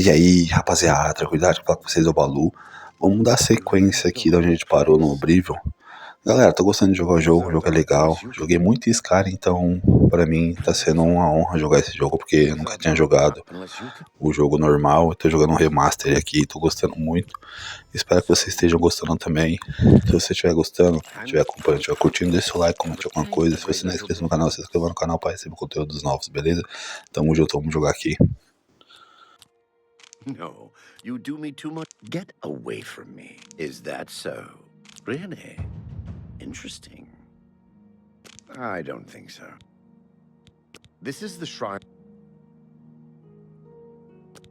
E aí, rapaziada, tranquilidade, falar com vocês é o Balu. Vamos dar sequência aqui da onde a gente parou no Oblivion. Galera, tô gostando de jogar o jogo é legal. Joguei muito Skyrim, então pra mim tá sendo uma honra jogar esse jogo, porque eu nunca tinha jogado o jogo normal. Eu tô jogando um remaster aqui, tô gostando muito. Espero que vocês estejam gostando também. Se você estiver gostando, estiver acompanhando, estiver curtindo, deixa o like, comente alguma coisa. Se você não é inscrito no canal, se inscreva no canal para receber conteúdos novos, beleza? Tamo junto, vamos jogar aqui. No, you do me too much. Get away from me. Is that so? Really? Interesting. I don't think so. This is the shrine.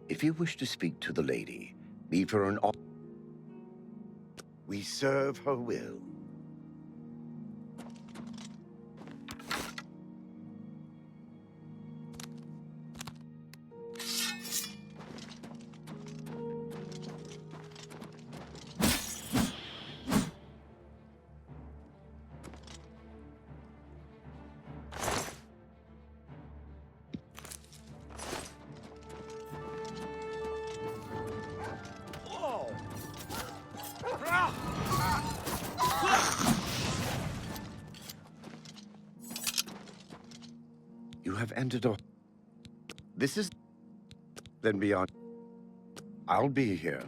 If you wish to speak to the lady, leave her an offer. We serve her will. You have entered a... This is... Then beyond... I'll be here.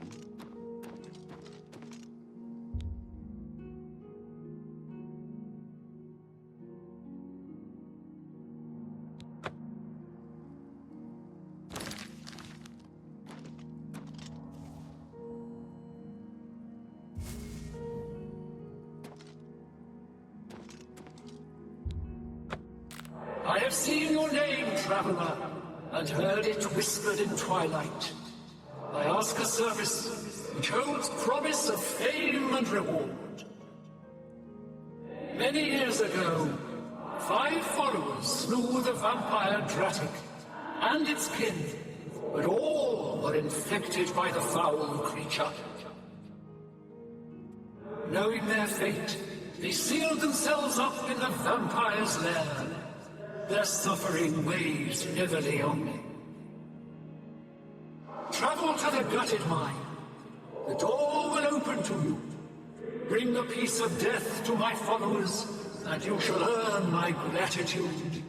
I have seen your name, traveler, and heard it whispered in twilight. I ask a service which holds promise of fame and reward. Many years ago, 5 followers slew the vampire Dratic and its kin, but all were infected by the foul creature. Knowing their fate, they sealed themselves up in the vampire's lair. Their suffering weighs heavily on me. Travel to the gutted mine. The door will open to you. Bring the piece of death to my followers, and you shall earn my gratitude.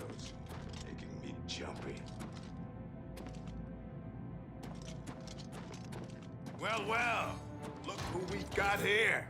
shadows, making me jumpy. Well, well, look who we got here.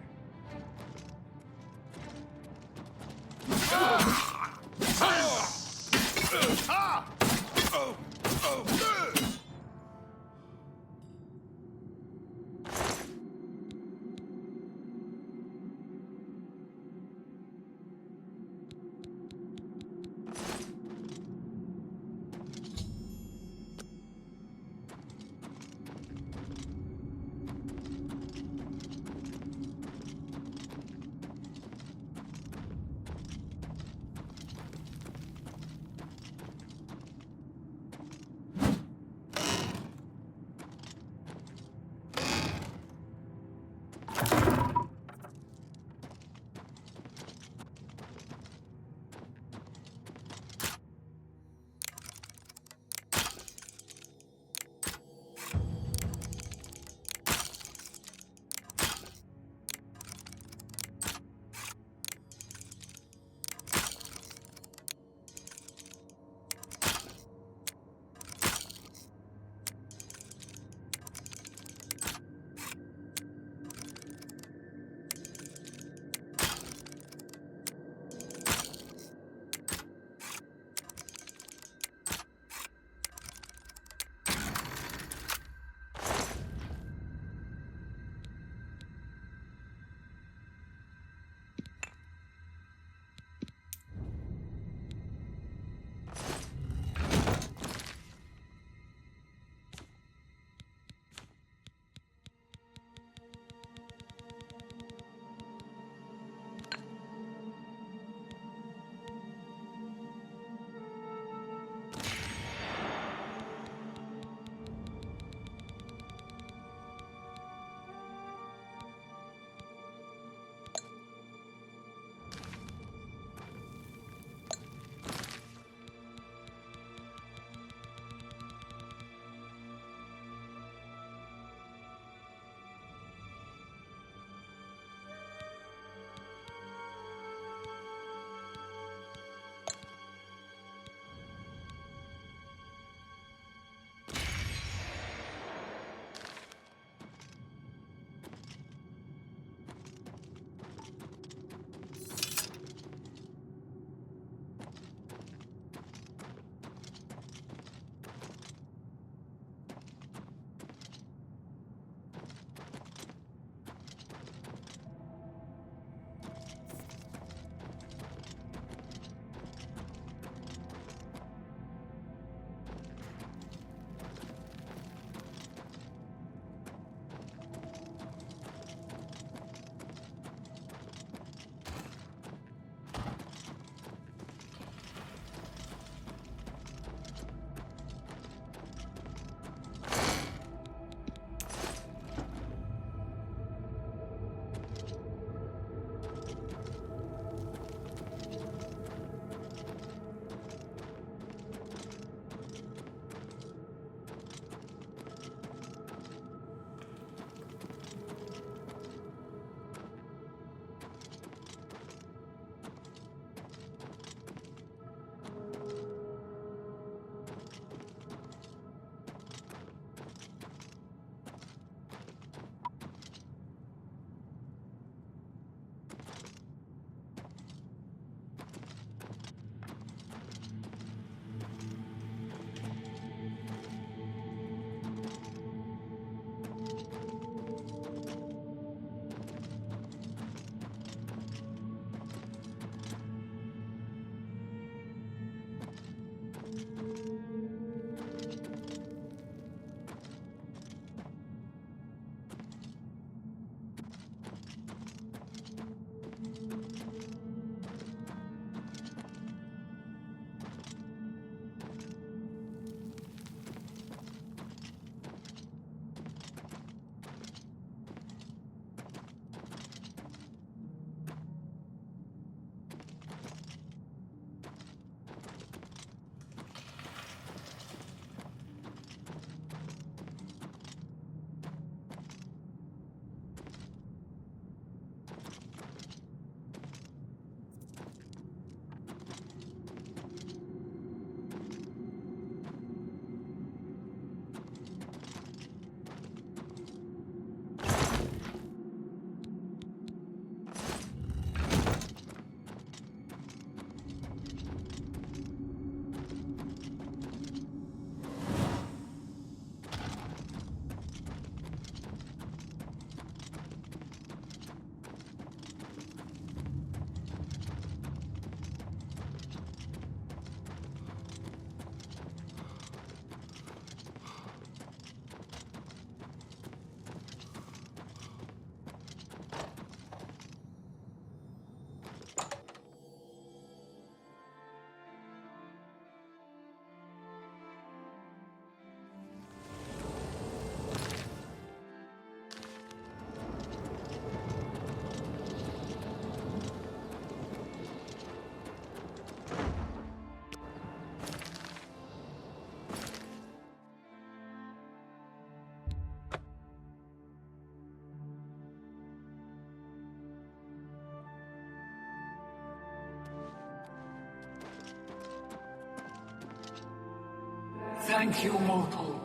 thank you, mortal.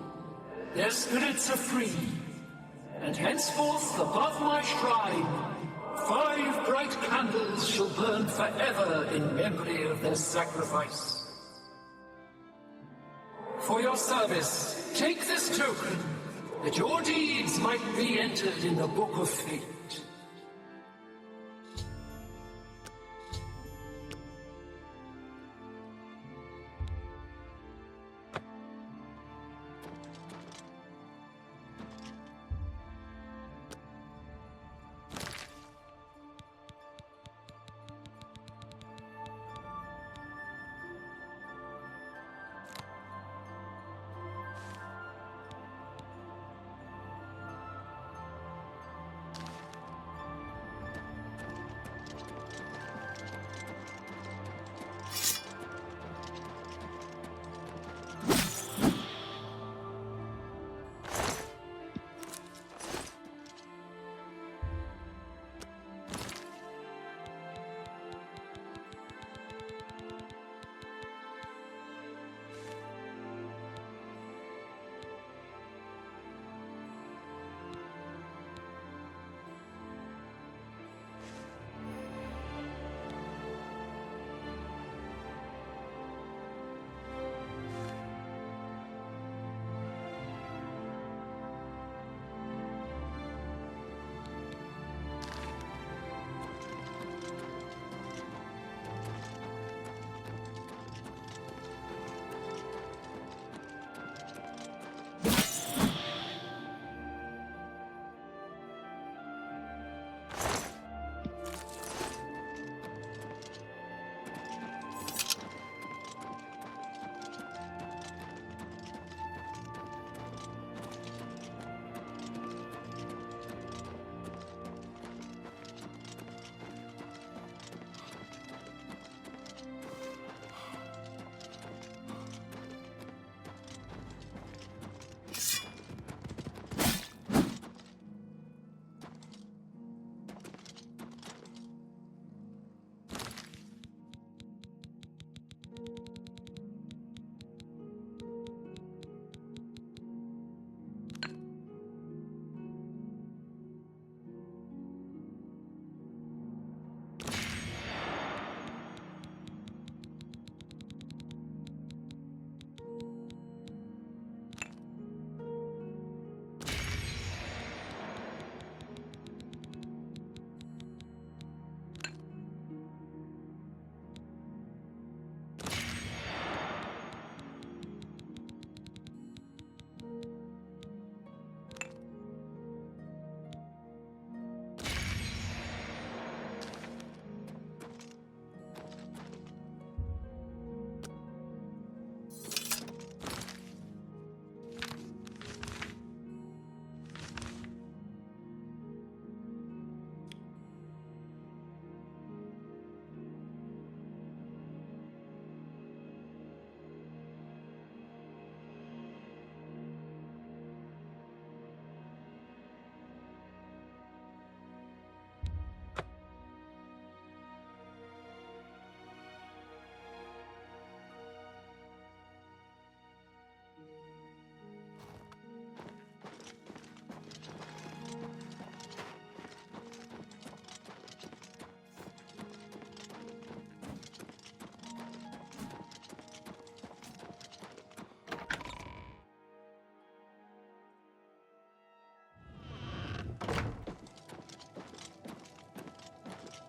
Their spirits are free, and henceforth above my shrine, 5 bright candles shall burn forever in memory of their sacrifice. For your service, take this token, that your deeds might be entered in the Book of Fate.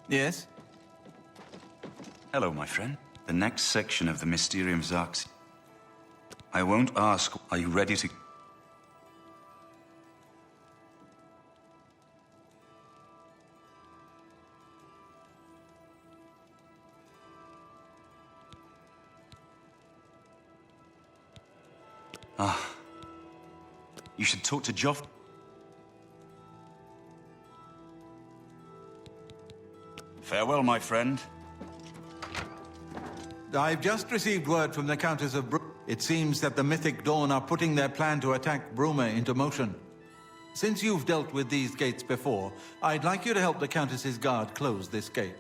Yes? Hello, my friend. The next section of the Mysterium Zarks. I won't ask, are you ready to... You should talk to Joff. Farewell, my friend. I've just received word from the Countess of It seems that the Mythic Dawn are putting their plan to attack Bruma into motion. Since you've dealt with these gates before, I'd like you to help the Countess's guard close this gate.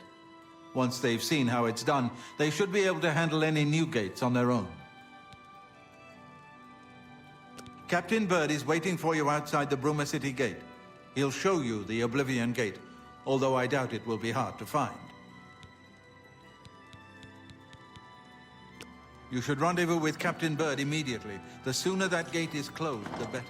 Once they've seen how it's done, they should be able to handle any new gates on their own. Captain Bird is waiting for you outside the Bruma City gate. He'll show you the Oblivion Gate, although I doubt it will be hard to find. You should rendezvous with Captain Bird immediately. The sooner that gate is closed, the better.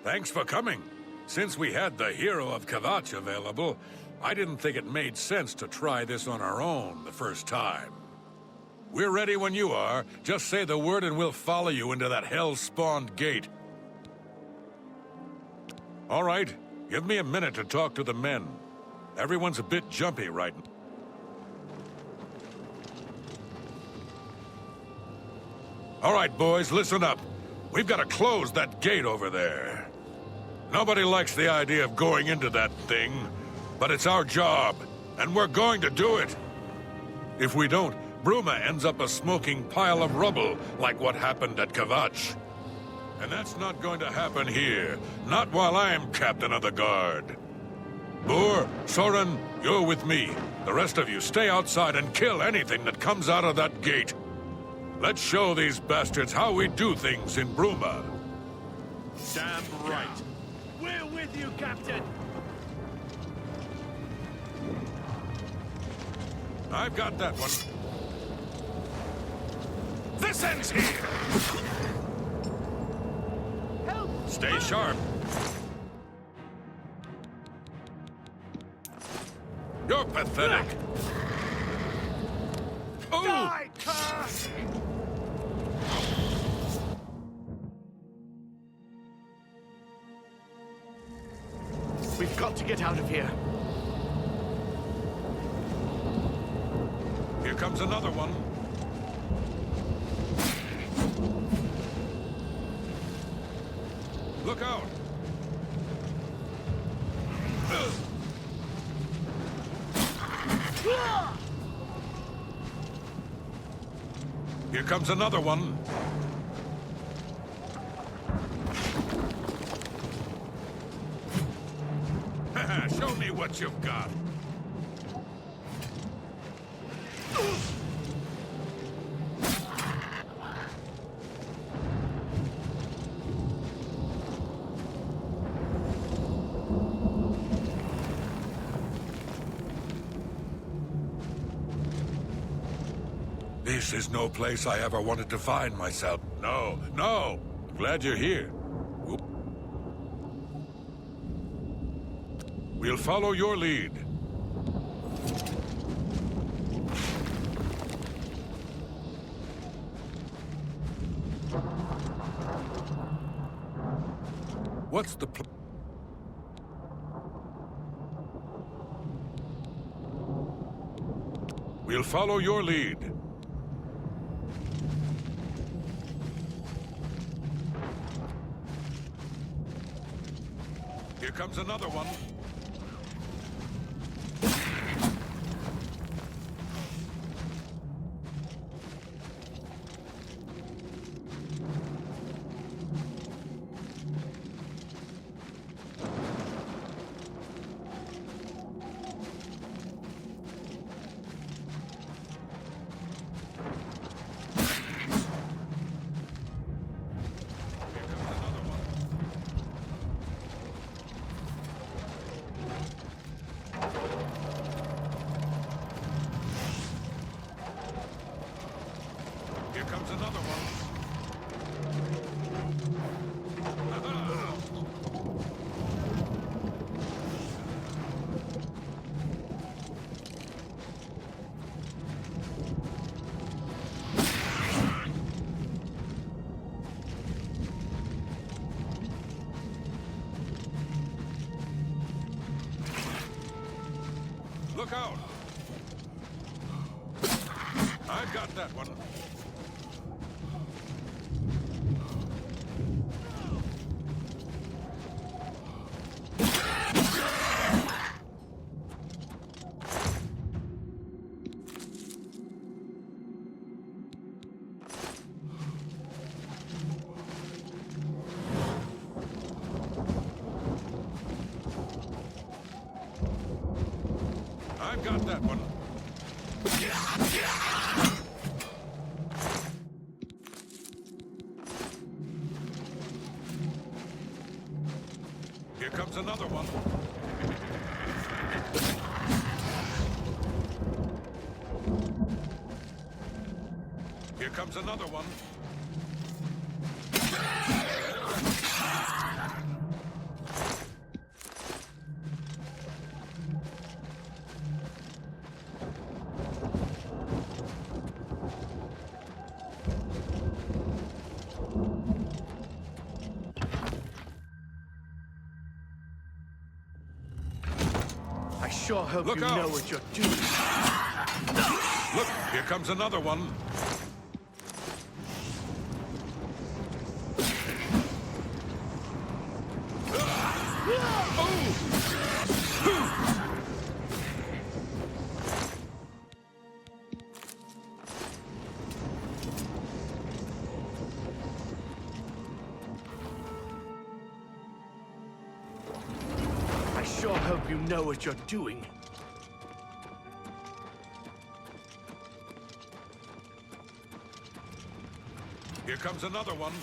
Thanks for coming. Since we had the hero of Kvatch available, I didn't think it made sense to try this on our own the first time. We're ready when you are. Just say the word and we'll follow you into that hell-spawned gate. All right, give me a minute to talk to the men. Everyone's a bit jumpy right now. All right, boys, listen up. We've got to close that gate over there. Nobody likes the idea of going into that thing, but it's our job, and we're going to do it. If we don't, Bruma ends up a smoking pile of rubble, like what happened at Kvatch. And that's not going to happen here, not while I'm captain of the guard. Boor, Soren, you're with me. The rest of you stay outside and kill anything that comes out of that gate. Let's show these bastards how we do things in Bruma. Damn right. We're with you, Captain. I've got that one. This ends here! Help! Stay sharp. You're pathetic. Oh! Die, curse! We've got to get out of here. Here comes another one. Look out! Here comes another one. Show me what you've got. This is no place I ever wanted to find myself. No, no. Glad you're here. We'll follow your lead. What's the plan? We'll follow your lead. Here comes another one. Look out! I've got that one. I've got that one. Here comes another one. Here comes another one. I sure hope Look you out. know what you're doing. Look, here comes another one. I sure hope you know what you're doing. Here comes another one.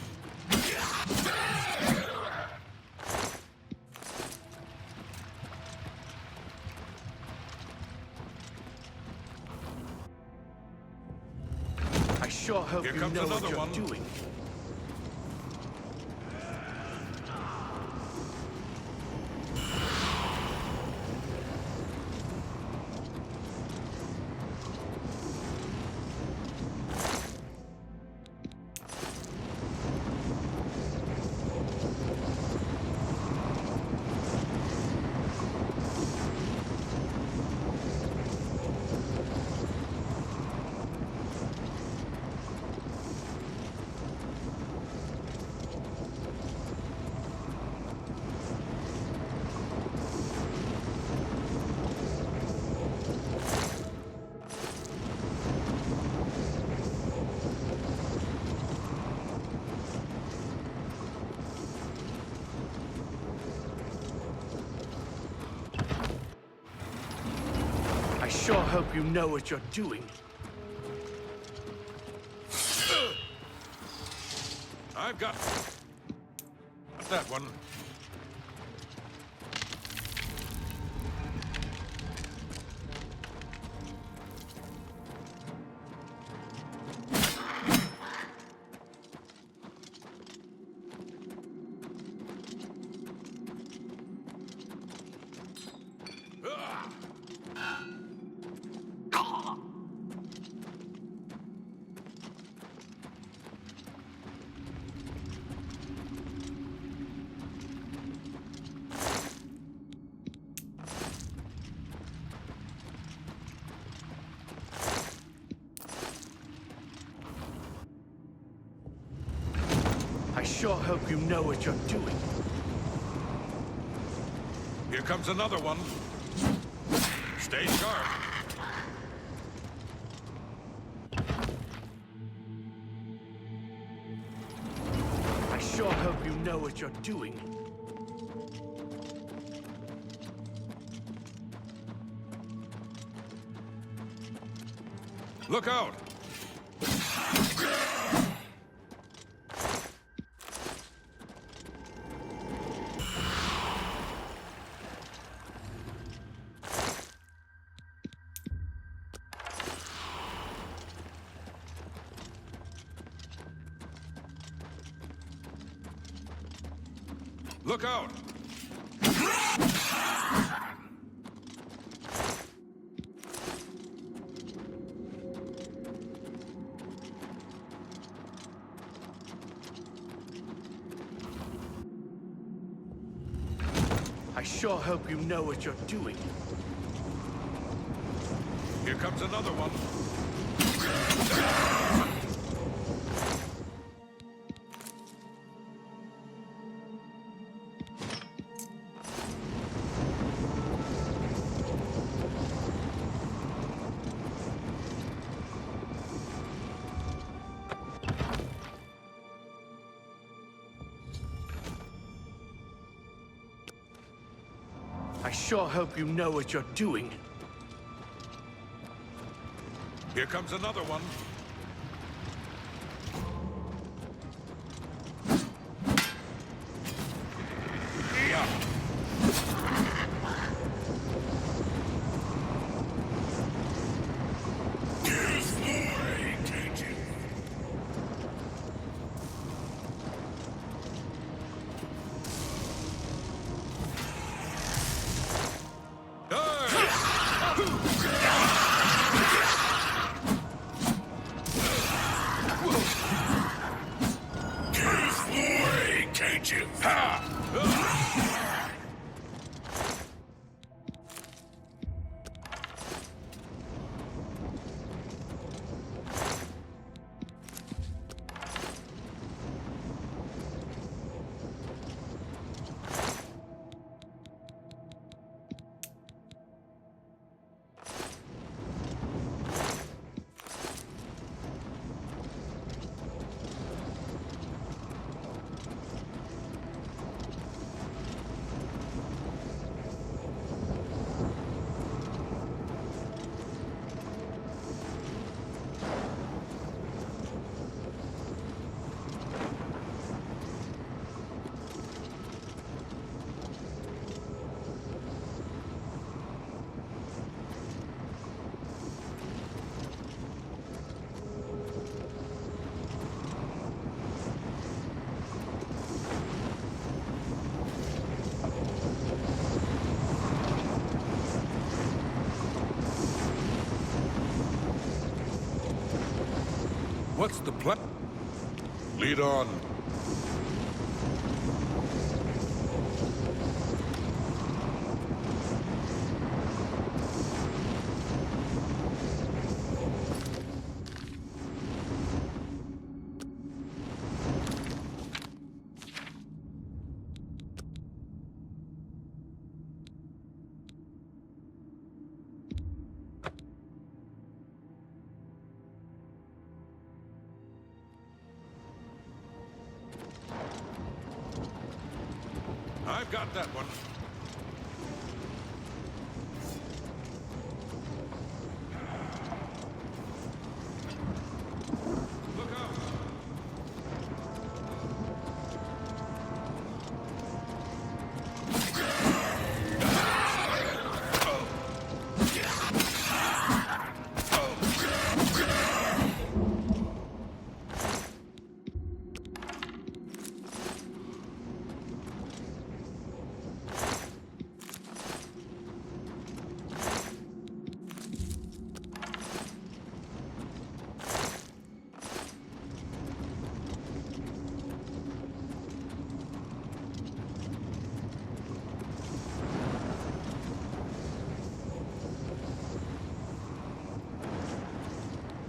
I sure hope Here you comes know what another you're one. doing. I sure hope you know what you're doing. I've got that one. I sure hope you know what you're doing. Here comes another one. Stay sharp. I sure hope you know what you're doing. Look out! Look out! I sure hope you know what you're doing. Here comes another one. I sure hope you know what you're doing. Here comes another one. What's the plan? Lead on. I've got that one. Look out!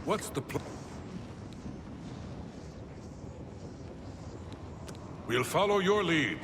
What's the plan? We'll follow your lead.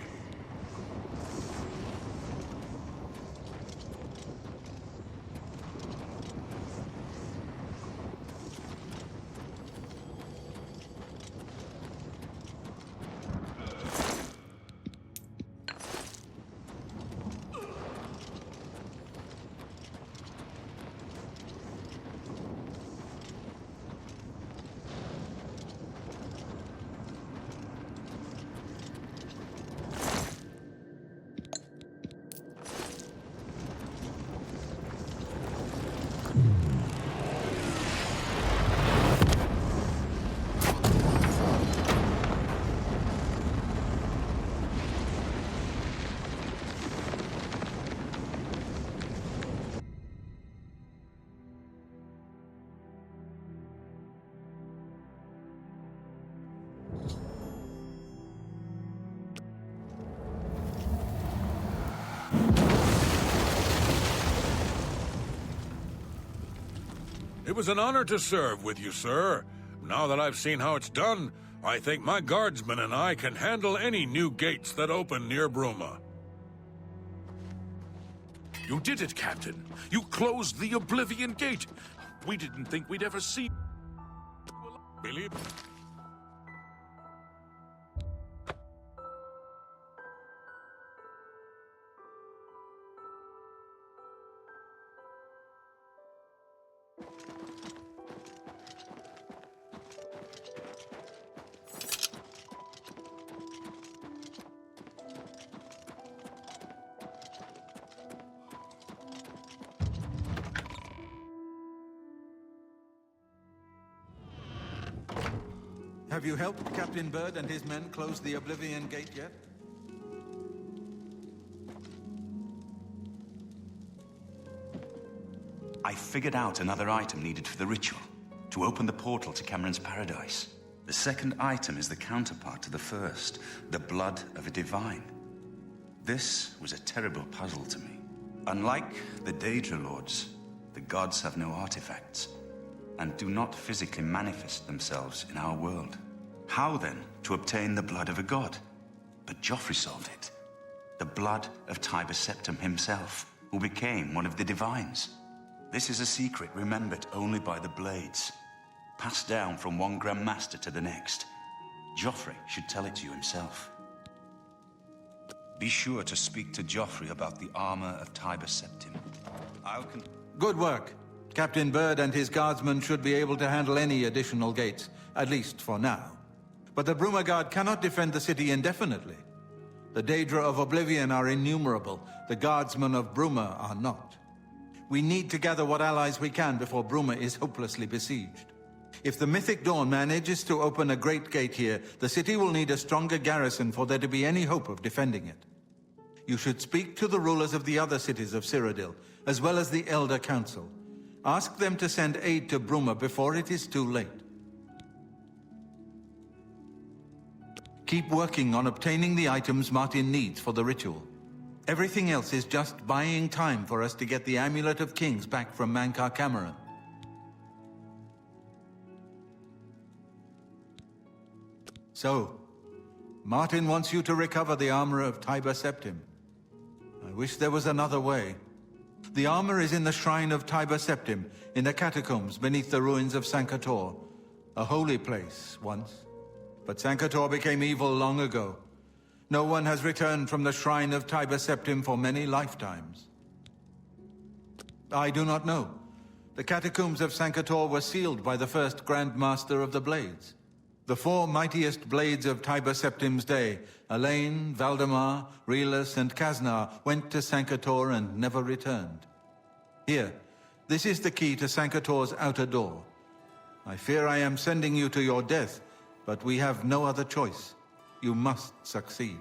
It was an honor to serve with you, sir. Now that I've seen how it's done, I think my guardsmen and I can handle any new gates that open near Bruma. You did it, Captain. You closed the Oblivion Gate. We didn't think we'd ever see... Believe me. Have you helped Captain Bird and his men close the Oblivion Gate yet? I figured out another item needed for the ritual, to open the portal to Cameron's paradise. The second item is the counterpart to the first, the blood of a divine. This was a terrible puzzle to me. Unlike the Daedra Lords, the gods have no artifacts, and do not physically manifest themselves in our world. How then to obtain the blood of a god? But Joffrey solved it. The blood of Tiber Septim himself, who became one of the divines. This is a secret remembered only by the Blades, passed down from one Grand Master to the next. Joffrey should tell it to you himself. Be sure to speak to Joffrey about the armor of Tiber Septim. Good work. Captain Bird and his guardsmen should be able to handle any additional gates, at least for now. But the Bruma Guard cannot defend the city indefinitely. The Daedra of Oblivion are innumerable. The guardsmen of Bruma are not. We need to gather what allies we can before Bruma is hopelessly besieged. If the Mythic Dawn manages to open a great gate here, the city will need a stronger garrison for there to be any hope of defending it. You should speak to the rulers of the other cities of Cyrodiil, as well as the Elder Council. Ask them to send aid to Bruma before it is too late. Keep working on obtaining the items Martin needs for the ritual. Everything else is just buying time for us to get the Amulet of Kings back from Mankar Cameron. So, Martin wants you to recover the armor of Tiber Septim. I wish there was another way. The armor is in the shrine of Tiber Septim, in the catacombs beneath the ruins of Sankator, a holy place once. But Sankator became evil long ago. No one has returned from the shrine of Tiber Septim for many lifetimes. I do not know. The catacombs of Sankator were sealed by the first Grand Master of the Blades. The four mightiest blades of Tiber Septim's day, Elaine, Valdemar, Relas, and Kaznar, went to Sankator and never returned. Here, this is the key to Sankator's outer door. I fear I am sending you to your death, but we have no other choice. You must succeed.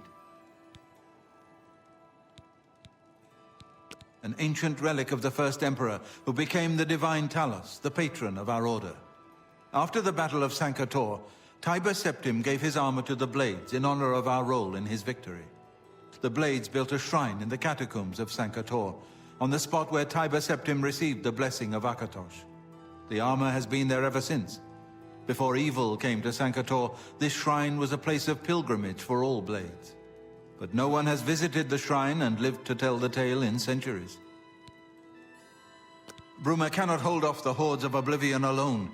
An ancient relic of the first emperor, who became the divine Talos, the patron of our order. After the Battle of Sankator, Tiber Septim gave his armor to the Blades in honor of our role in his victory. The Blades built a shrine in the catacombs of Sankator, on the spot where Tiber Septim received the blessing of Akatosh. The armor has been there ever since. Before evil came to Sankator, this shrine was a place of pilgrimage for all Blades. But no one has visited the shrine and lived to tell the tale in centuries. Bruma cannot hold off the hordes of Oblivion alone.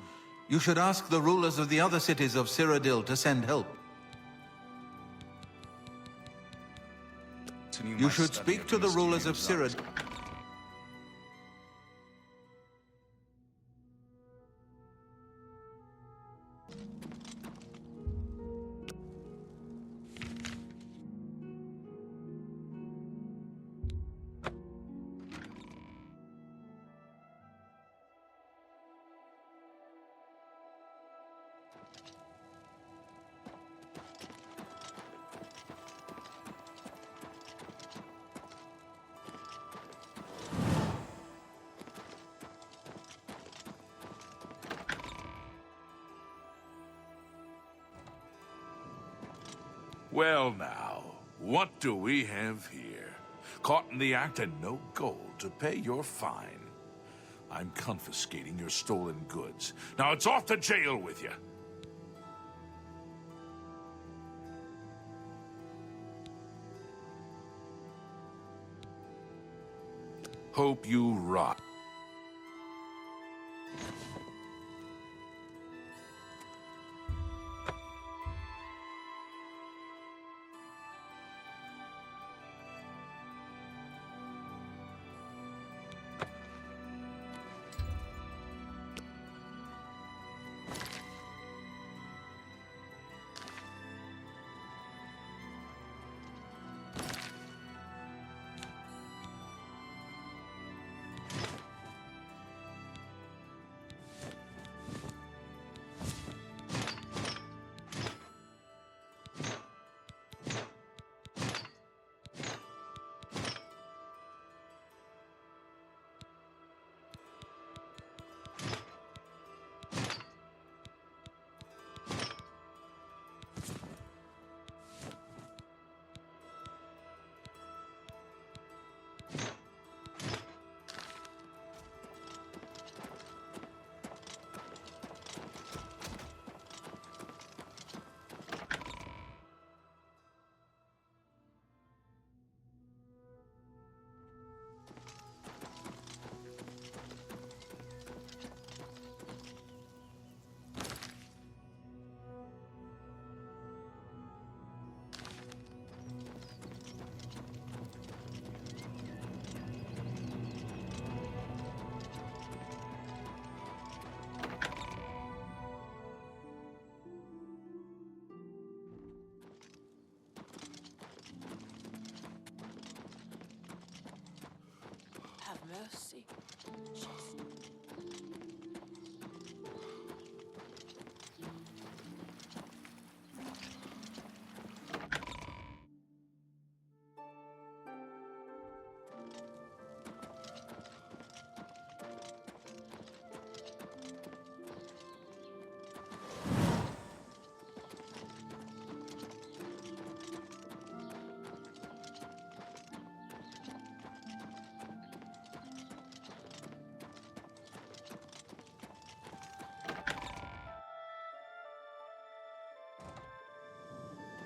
You should ask the rulers of the other cities of Cyrodiil to send help. You should speak to the rulers of Cyrodiil. Well now, what do we have here? Caught in the act and no gold to pay your fine. I'm confiscating your stolen goods. Now it's off to jail with you. Hope you rot. Have mercy.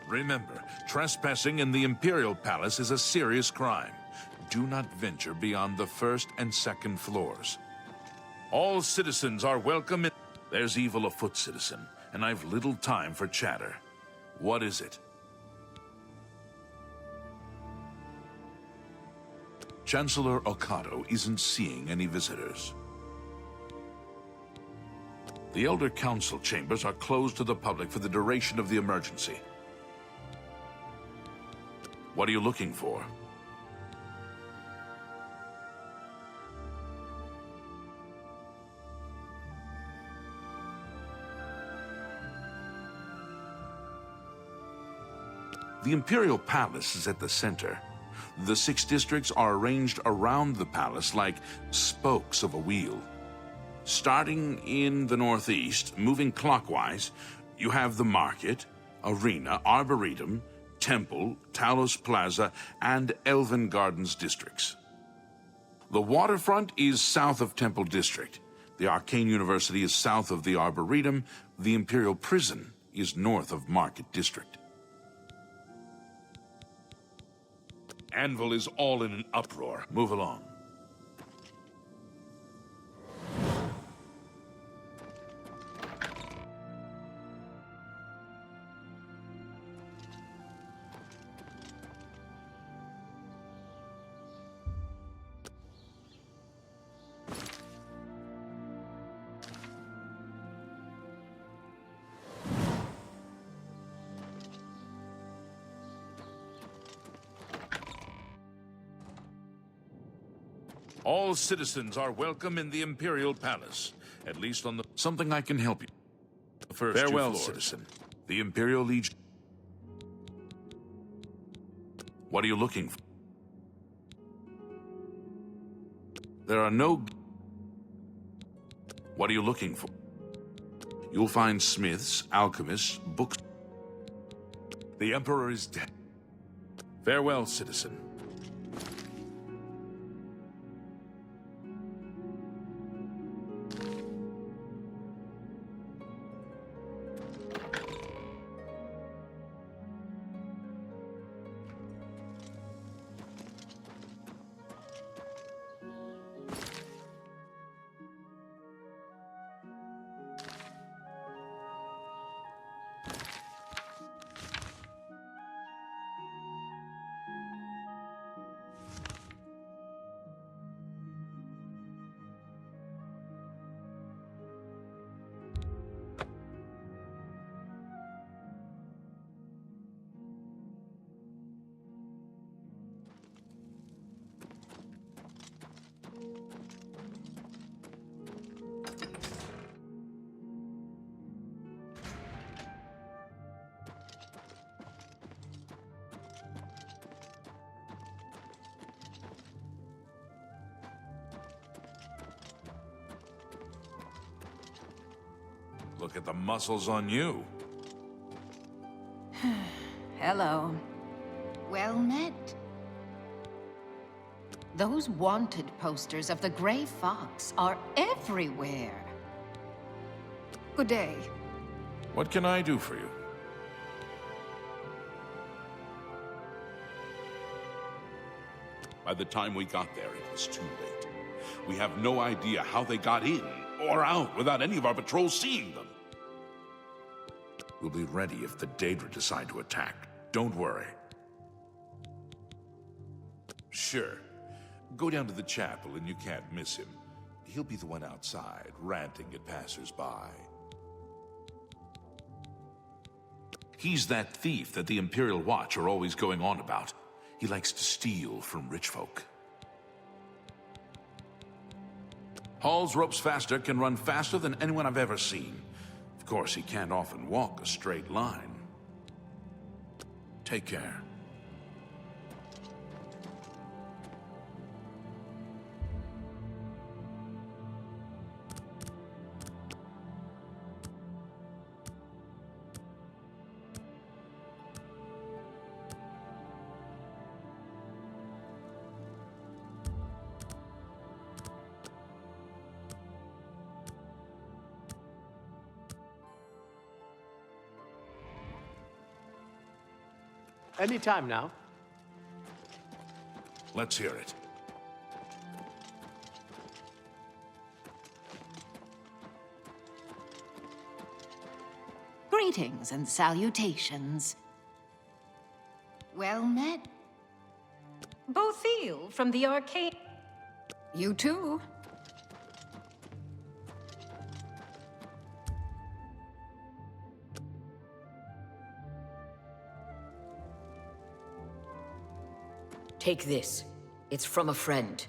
Remember, trespassing in the Imperial Palace is a serious crime. Do not venture beyond the first and second floors. All citizens are welcome in... There's evil afoot, citizen, and I've little time for chatter. What is it? Chancellor Okado isn't seeing any visitors. The Elder Council chambers are closed to the public for the duration of the emergency. What are you looking for? The Imperial Palace is at the center. The 6 districts are arranged around the palace like spokes of a wheel. Starting in the northeast, moving clockwise, you have the market, arena, arboretum, Temple, Talos Plaza, and Elven Gardens districts. The waterfront is south of Temple District. The Arcane University is south of the Arboretum. The Imperial Prison is north of Market District. Anvil is all in an uproar. Move along. All citizens are welcome in the Imperial Palace, at least on the... Something I can help you. The first Farewell, citizen. The Imperial Legion. What are you looking for? There are no... What are you looking for? You'll find smiths, alchemists, books... The Emperor is dead. Farewell, citizen. Look at the muscles on you. Hello. Well met. Those wanted posters of the Grey Fox are everywhere. Good day. What can I do for you? By the time we got there, it was too late. We have no idea how they got in or out without any of our patrols seeing them. We'll be ready if the Daedra decide to attack. Don't worry. Sure. Go down to the chapel and you can't miss him. He'll be the one outside, ranting at passers-by. He's that thief that the Imperial Watch are always going on about. He likes to steal from rich folk. Hall's ropes faster can run faster than anyone I've ever seen. Of course, he can't often walk a straight line. Take care. Any time now. Let's hear it. Greetings and salutations. Well met. Bothil from the arcade. You too. Take this. It's from a friend.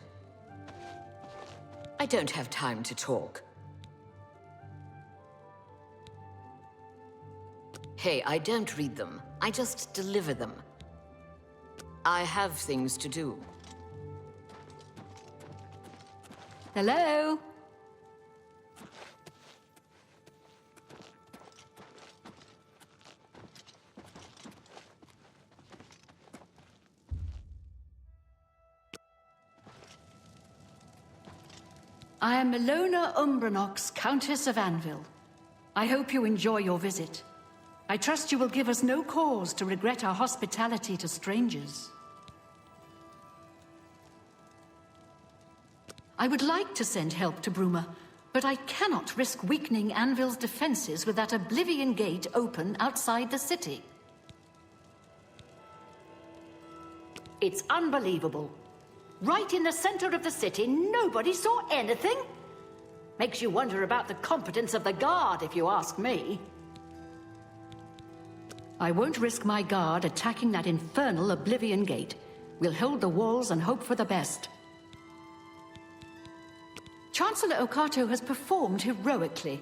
I don't have time to talk. Hey, I don't read them. I just deliver them. I have things to do. Hello? I am Ilona Umbranox, Countess of Anvil. I hope you enjoy your visit. I trust you will give us no cause to regret our hospitality to strangers. I would like to send help to Bruma, but I cannot risk weakening Anvil's defenses with that Oblivion Gate open outside the city. It's unbelievable. Right in the center of the city, nobody saw anything? Makes you wonder about the competence of the guard, if you ask me. I won't risk my guard attacking that infernal Oblivion Gate. We'll hold the walls and hope for the best. Chancellor Okato has performed heroically.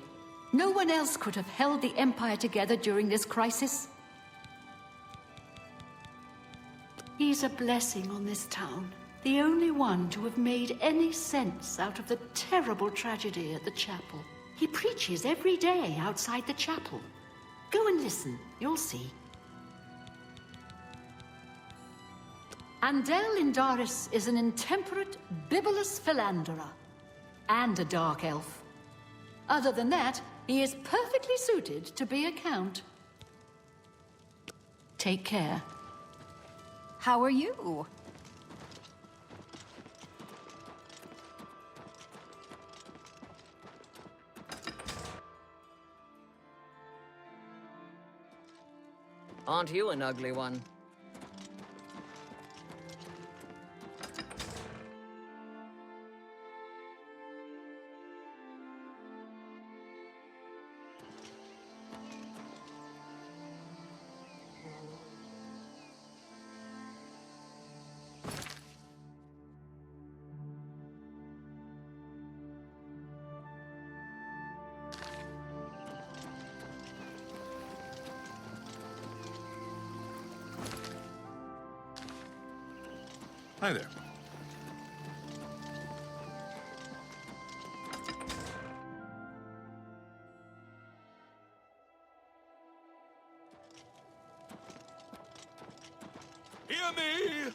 No one else could have held the Empire together during this crisis. He's a blessing on this town. The only one to have made any sense out of the terrible tragedy at the chapel. He preaches every day outside the chapel. Go and listen, you'll see. Andel Indaris is an intemperate, bibulous philanderer, and a dark elf. Other than that, he is perfectly suited to be a count. Take care. How are you? Aren't you an ugly one? Hi there. Hear me,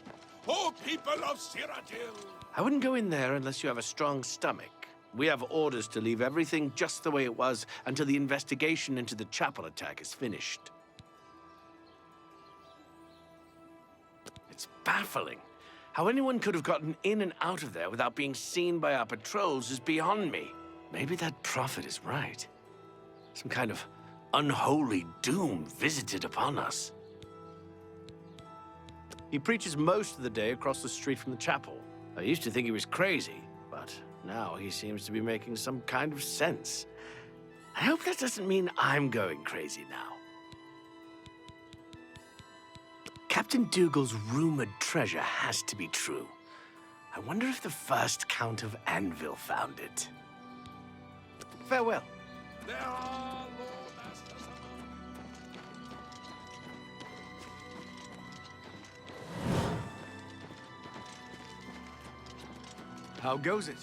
O people of Cyrodiil! I wouldn't go in there unless you have a strong stomach. We have orders to leave everything just the way it was until the investigation into the chapel attack is finished. It's baffling. How anyone could have gotten in and out of there without being seen by our patrols is beyond me. Maybe that prophet is right. Some kind of unholy doom visited upon us. He preaches most of the day across the street from the chapel. I used to think he was crazy, but now he seems to be making some kind of sense. I hope that doesn't mean I'm going crazy now. Captain Dougal's rumored treasure has to be true. I wonder if the first Count of Anvil found it. Farewell. There are Lord Masters among. How goes it?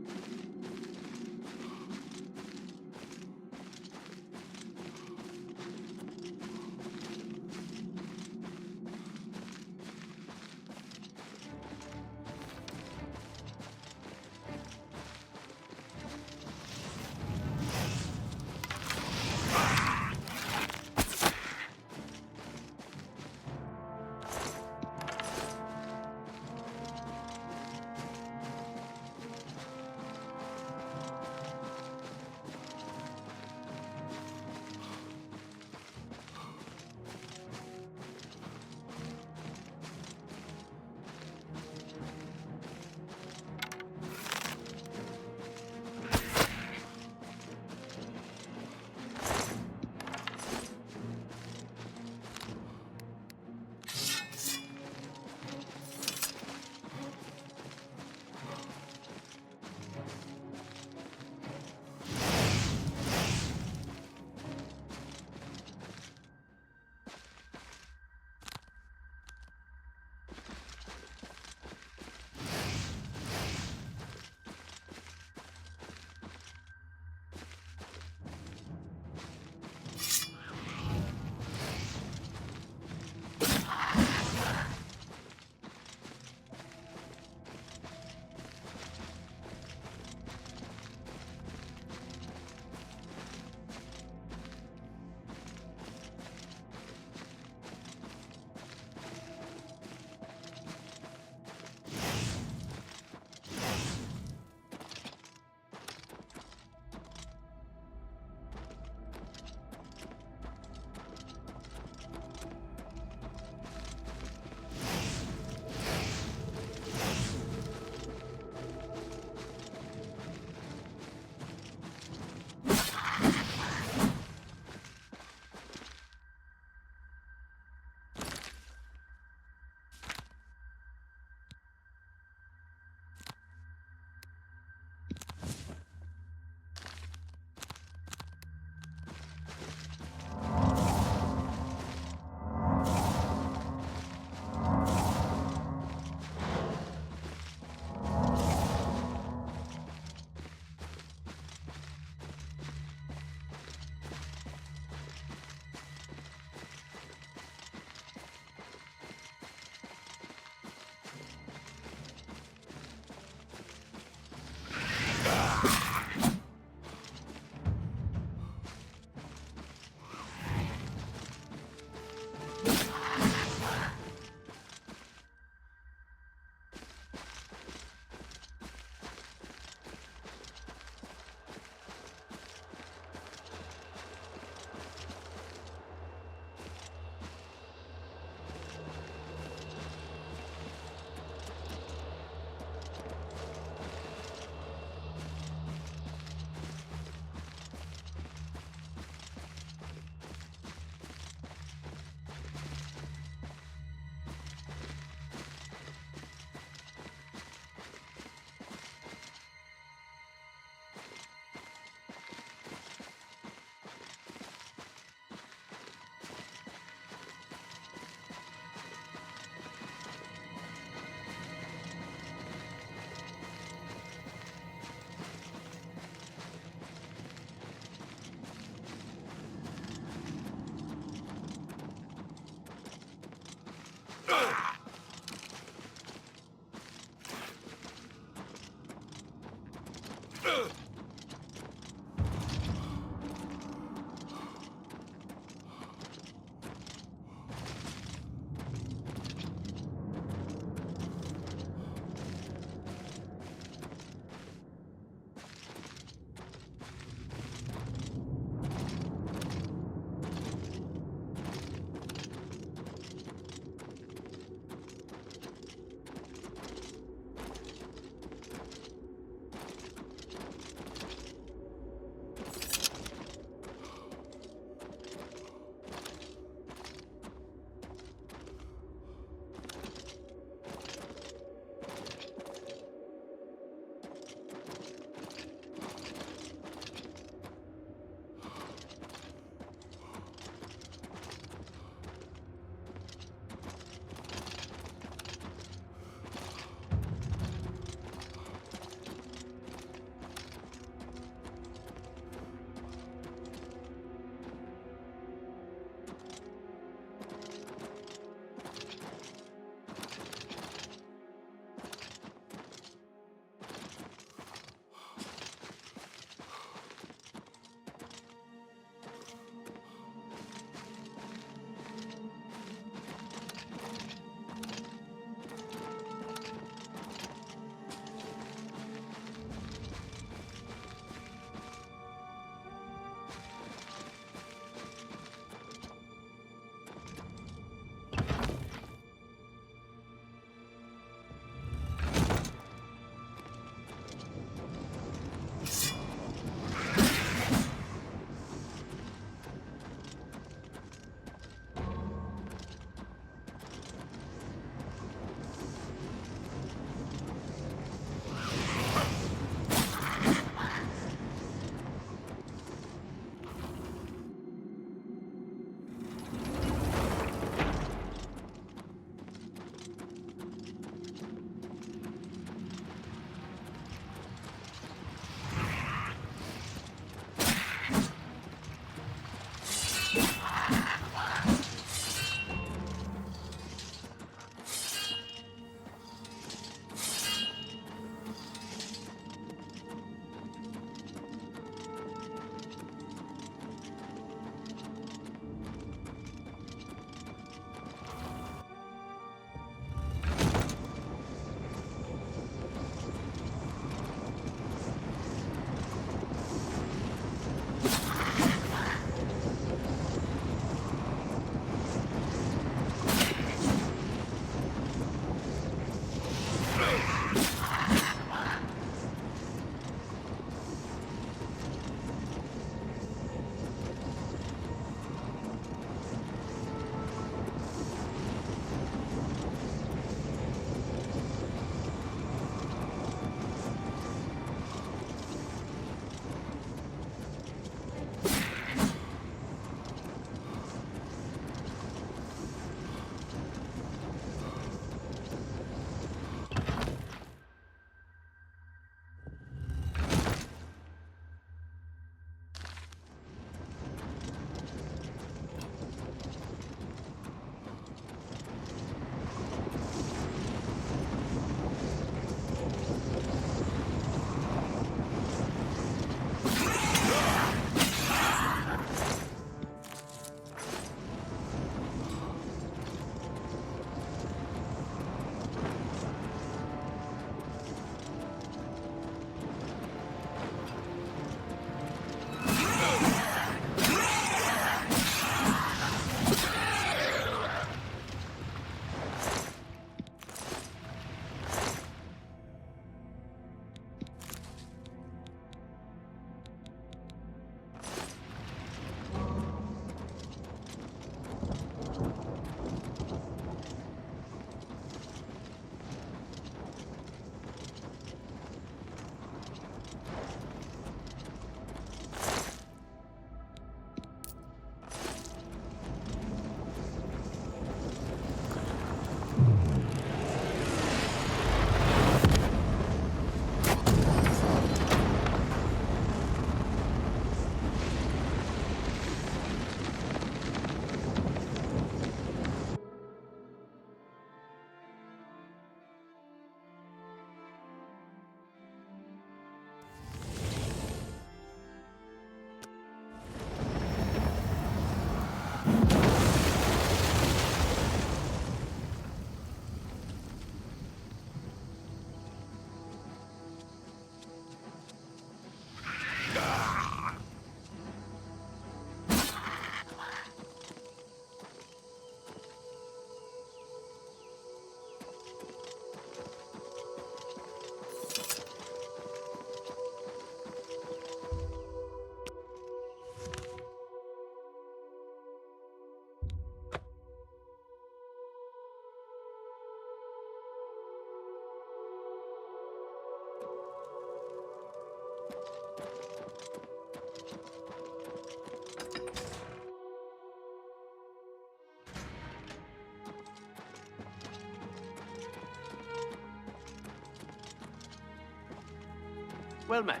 Well met.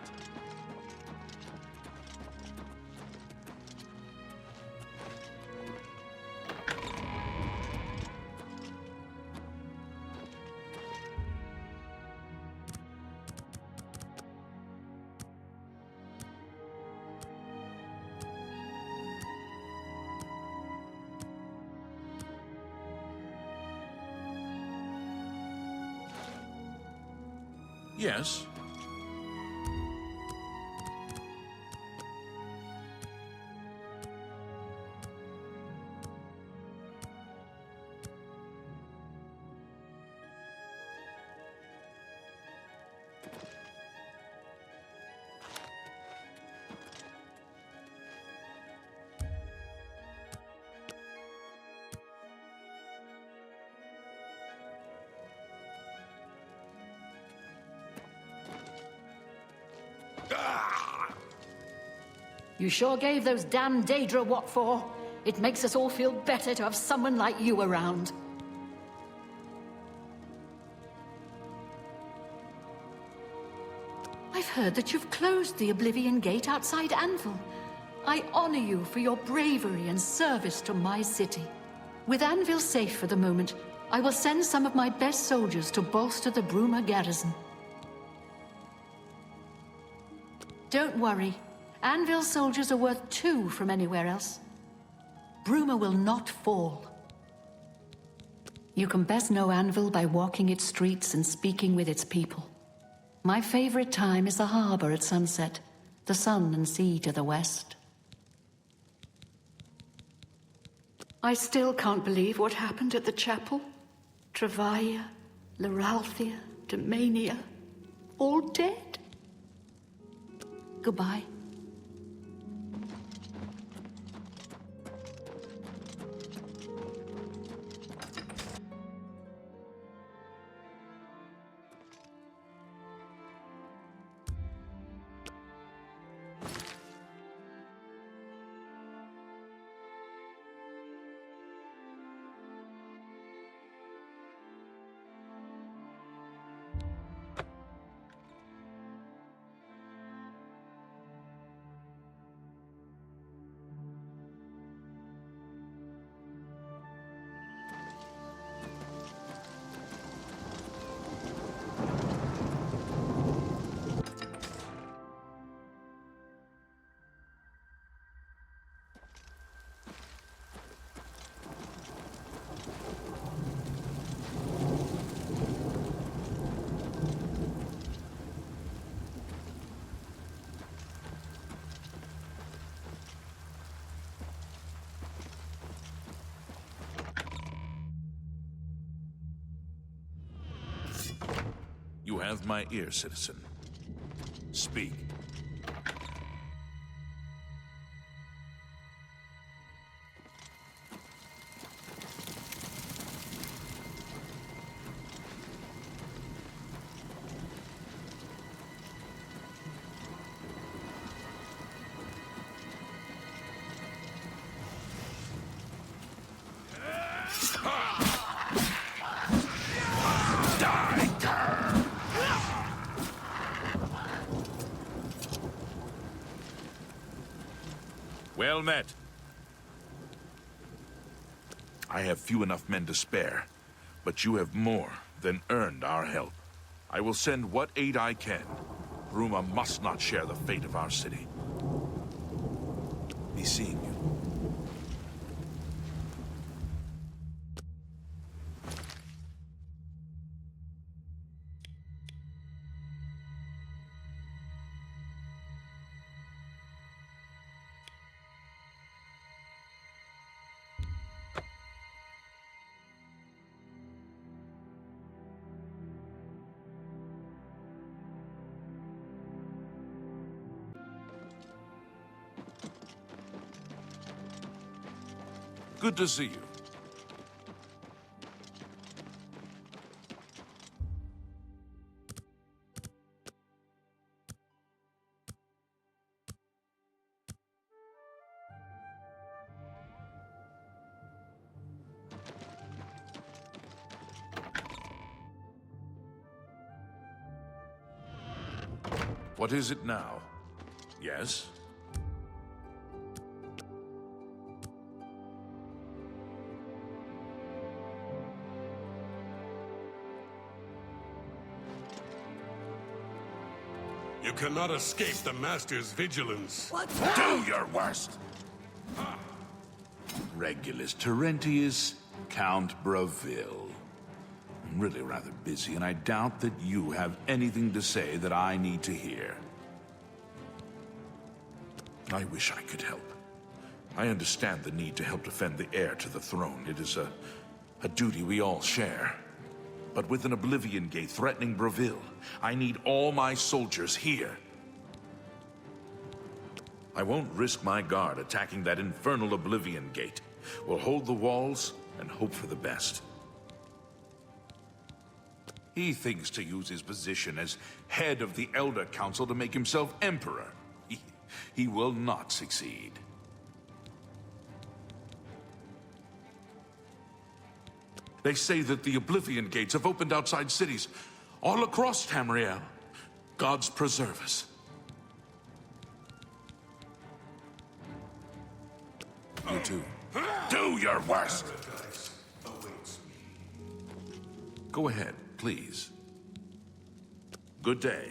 Yes. You sure gave those damn Daedra what for. It makes us all feel better to have someone like you around. I've heard that you've closed the Oblivion Gate outside Anvil. I honor you for your bravery and service to my city. With Anvil safe for the moment, I will send some of my best soldiers to bolster the Bruma garrison. Don't worry. Anvil soldiers are worth 2 from anywhere else. Bruma will not fall. You can best know Anvil by walking its streets and speaking with its people. My favorite time is the harbor at sunset, the sun and sea to the west. I still can't believe what happened at the chapel. Travaia, Leralthia, Domania, all dead. Goodbye. You have my ear, citizen. Speak. Well met. I have few enough men to spare, but you have more than earned our help. I will send what aid I can. Bruma must not share the fate of our city. Be seeing you. Good to see you. What is it now? Yes? You cannot escape the Master's vigilance. Do your worst! Regulus Terentius, Count Bravil. I'm really rather busy, and I doubt that you have anything to say that I need to hear. I wish I could help. I understand the need to help defend the heir to the throne. It is a duty we all share. But with an Oblivion Gate threatening Bravil, I need all my soldiers here. I won't risk my guard attacking that infernal Oblivion Gate. We'll hold the walls and hope for the best. He thinks to use his position as head of the Elder Council to make himself emperor. He will not succeed. They say that the Oblivion Gates have opened outside cities all across Tamriel. Gods preserve us. You too. Do your worst! Go ahead, please. Good day.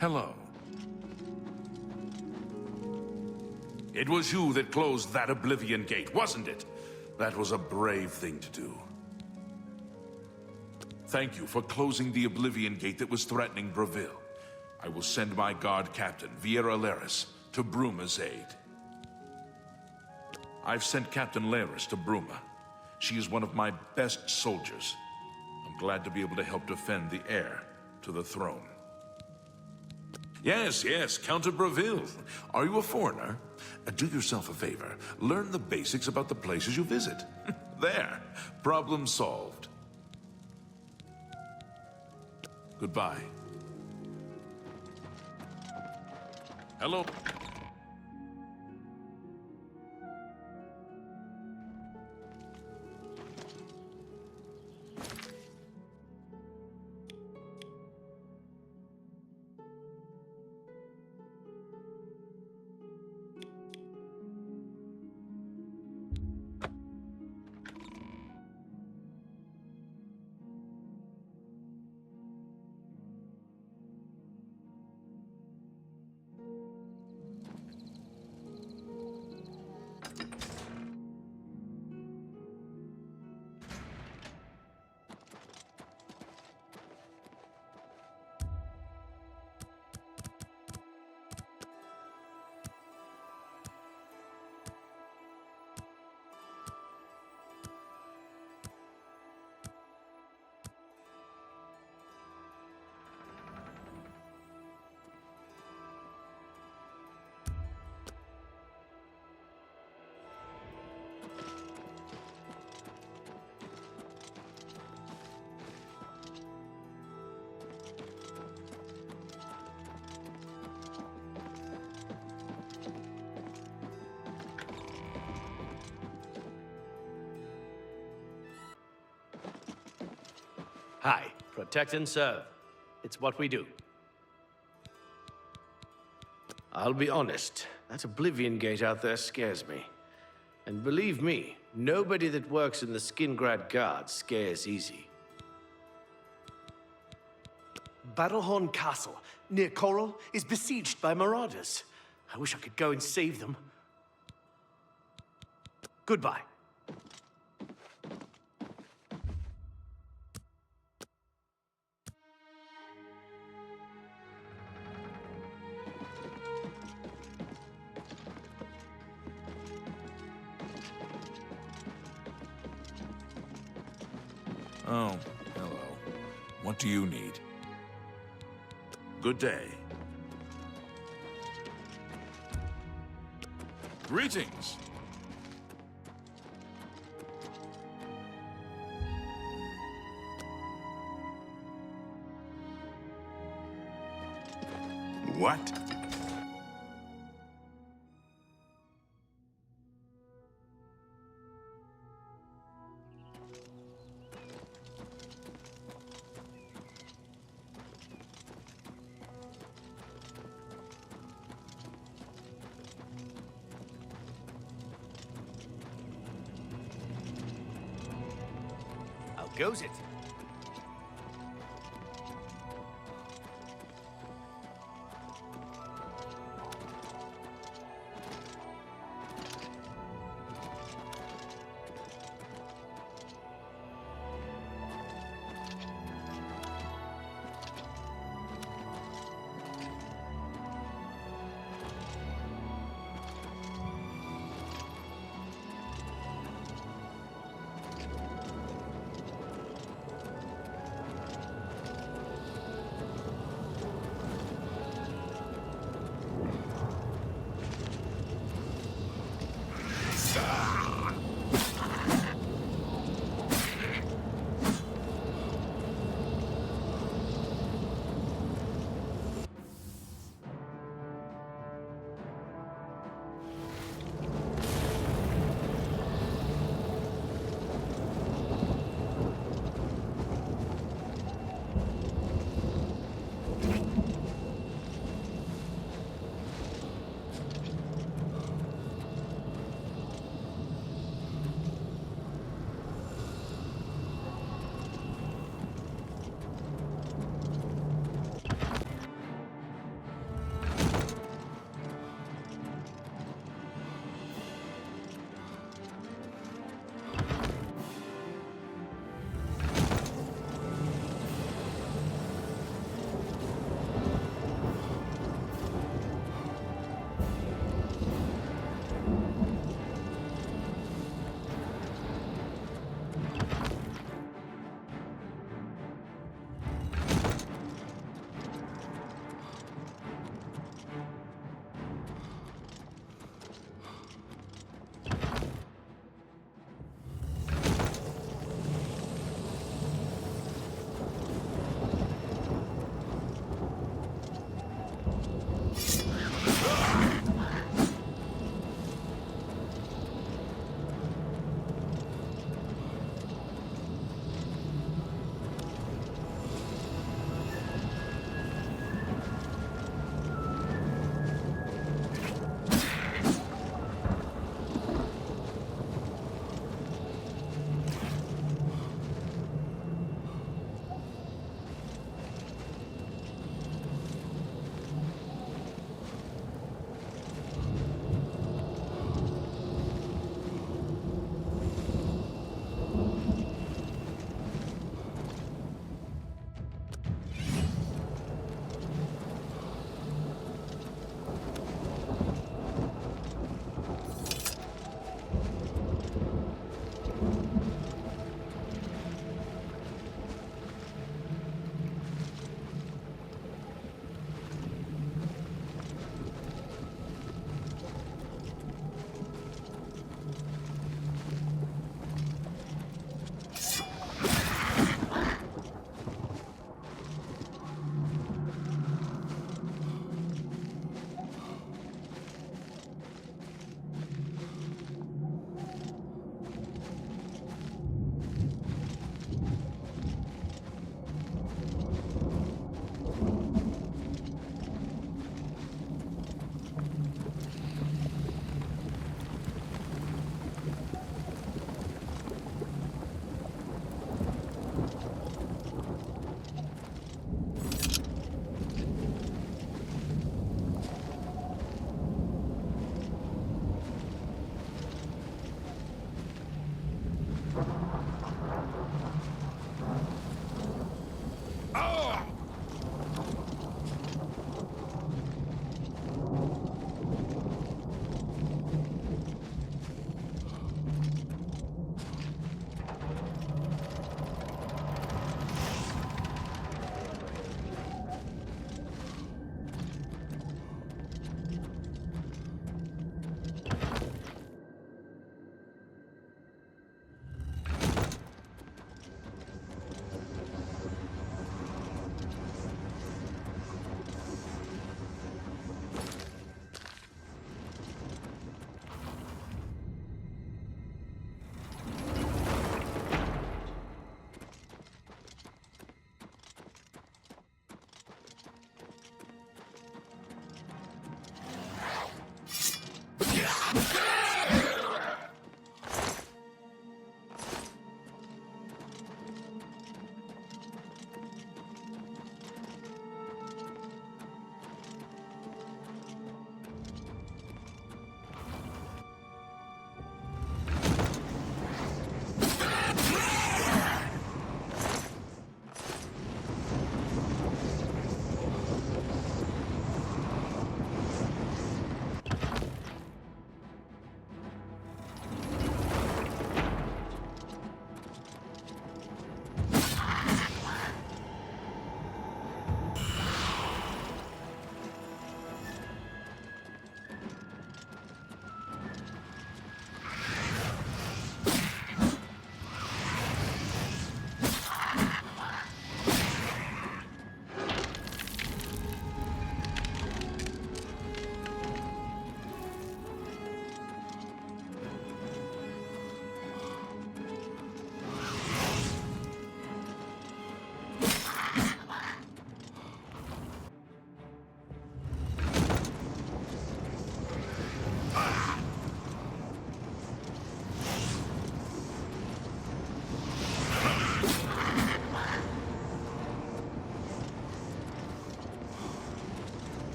Hello. It was you that closed that Oblivion Gate, wasn't it? That was a brave thing to do. Thank you for closing the Oblivion Gate that was threatening Breville. I will send my guard captain, Viera Laris, to Bruma's aid. I've sent Captain Laris to Bruma. She is one of my best soldiers. I'm glad to be able to help defend the heir to the throne. Yes, Count of Breville. Are you a foreigner? Do yourself a favor. Learn the basics about the places you visit. There. Problem solved. Goodbye. Hello. Hi, protect and serve. It's what we do. I'll be honest, that Oblivion Gate out there scares me. And believe me, nobody that works in the Skingrad Guard scares easy. Battlehorn Castle, near Coral, is besieged by marauders. I wish I could go and save them. Goodbye. Oh, hello. What do you need? Good day. Greetings. What? Goes it.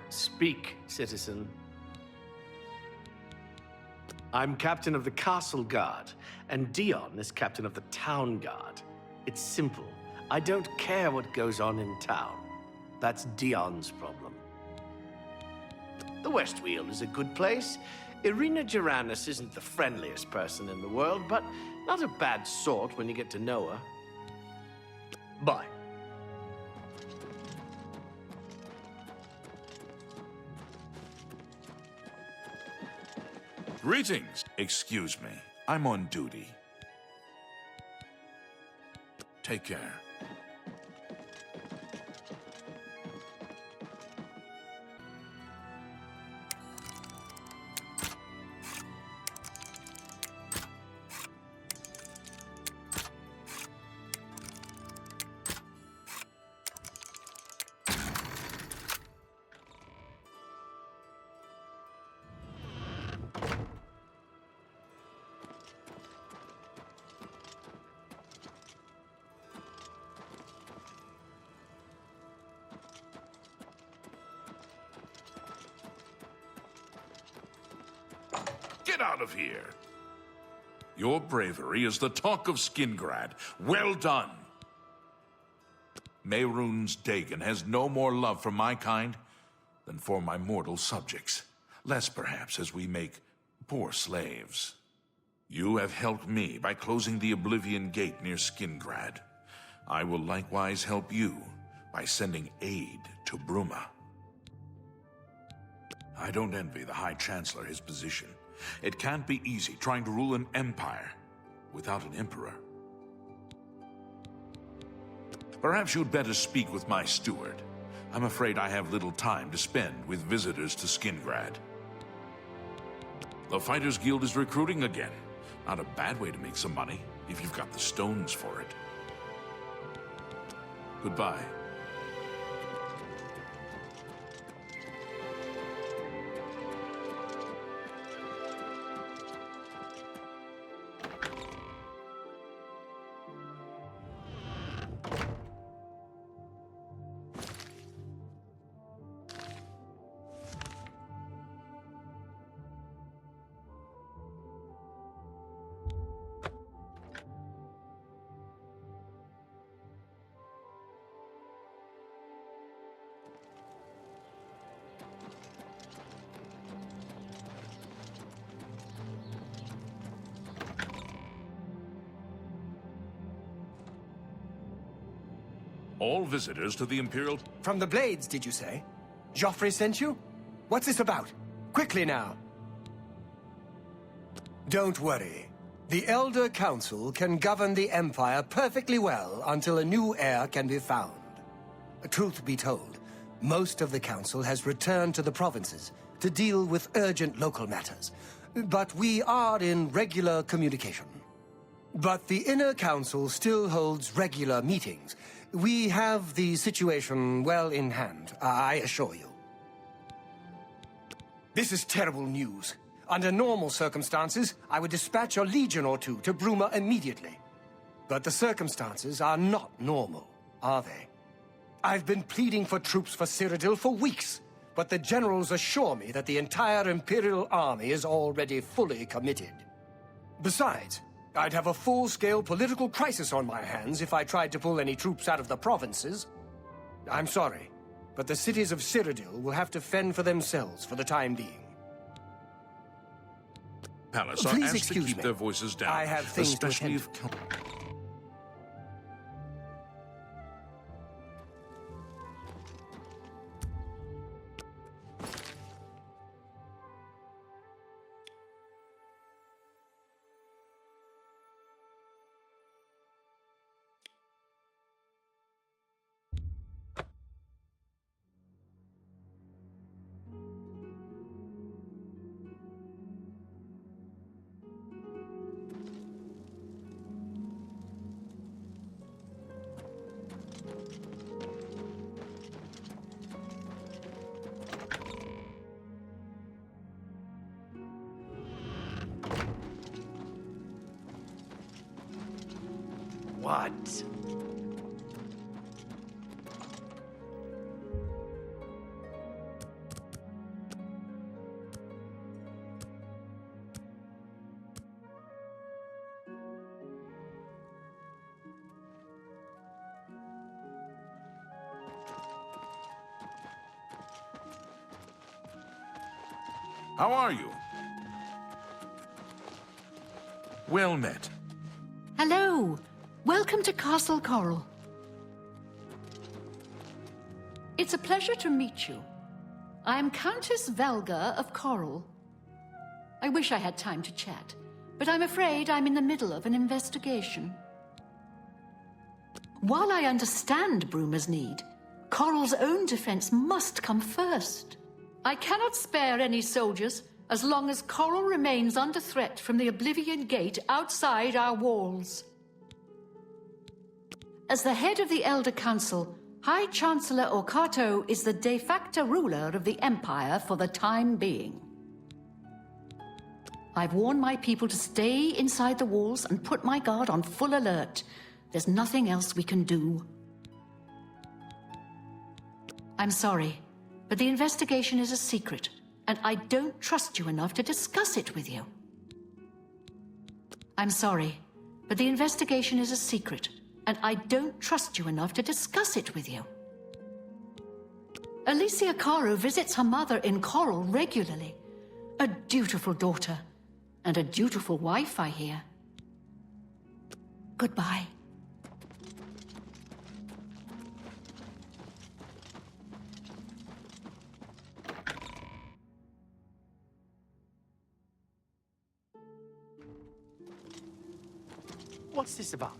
Speak, citizen. I'm captain of the Castle Guard, and Dion is captain of the Town Guard. It's simple. I don't care what goes on in town. That's Dion's problem. The West Wheel is a good place. Irina Geranus isn't the friendliest person in the world, but not a bad sort when you get to know her. Bye. Greetings. Excuse me. I'm on duty. Take care. Get out of here! Your bravery is the talk of Skingrad. Well done! Mehrunes Dagon has no more love for my kind than for my mortal subjects. Less, perhaps, as we make poor slaves. You have helped me by closing the Oblivion Gate near Skingrad. I will likewise help you by sending aid to Bruma. I don't envy the High Chancellor his position. It can't be easy trying to rule an empire without an emperor. Perhaps you'd better speak with my steward. I'm afraid I have little time to spend with visitors to Skingrad. The Fighters Guild is recruiting again. Not a bad way to make some money, if you've got the stones for it. Goodbye. All visitors to the Imperial... From the Blades, did you say? Joffrey sent you? What's this about? Quickly now. Don't worry. The Elder Council can govern the Empire perfectly well until a new heir can be found. Truth be told, most of the Council has returned to the provinces to deal with urgent local matters. But we are in regular communication. But the Inner Council still holds regular meetings. We have the situation well in hand, I assure you. This is terrible news. Under normal circumstances, I would dispatch a legion or two to Bruma immediately. But the circumstances are not normal, are they? I've been pleading for troops for Cyrodiil for weeks, but the generals assure me that the entire Imperial army is already fully committed. Besides, I'd have a full-scale political crisis on my hands if I tried to pull any troops out of the provinces. I'm sorry, but the cities of Cyrodiil will have to fend for themselves for the time being. palace are Please asked to excuse keep me. their voices down. I have things to especially attend if... What? How are you? Well met. Hello. Welcome to Castle Coral. It's a pleasure to meet you. I am Countess Velga of Coral. I wish I had time to chat, but I'm afraid I'm in the middle of an investigation. While I understand Bruma's need, Coral's own defense must come first. I cannot spare any soldiers as long as Coral remains under threat from the Oblivion Gate outside our walls. As the head of the Elder Council, High Chancellor Orkato is the de facto ruler of the Empire for the time being. I've warned my people to stay inside the walls and put my guard on full alert. There's nothing else we can do. I'm sorry, but the investigation is a secret, and I don't trust you enough to discuss it with you. I'm sorry, but the investigation is a secret, and I don't trust you enough to discuss it with you. Alicia Caro visits her mother in Coral regularly. A dutiful daughter, and a dutiful wife, I hear. Goodbye. What's this about?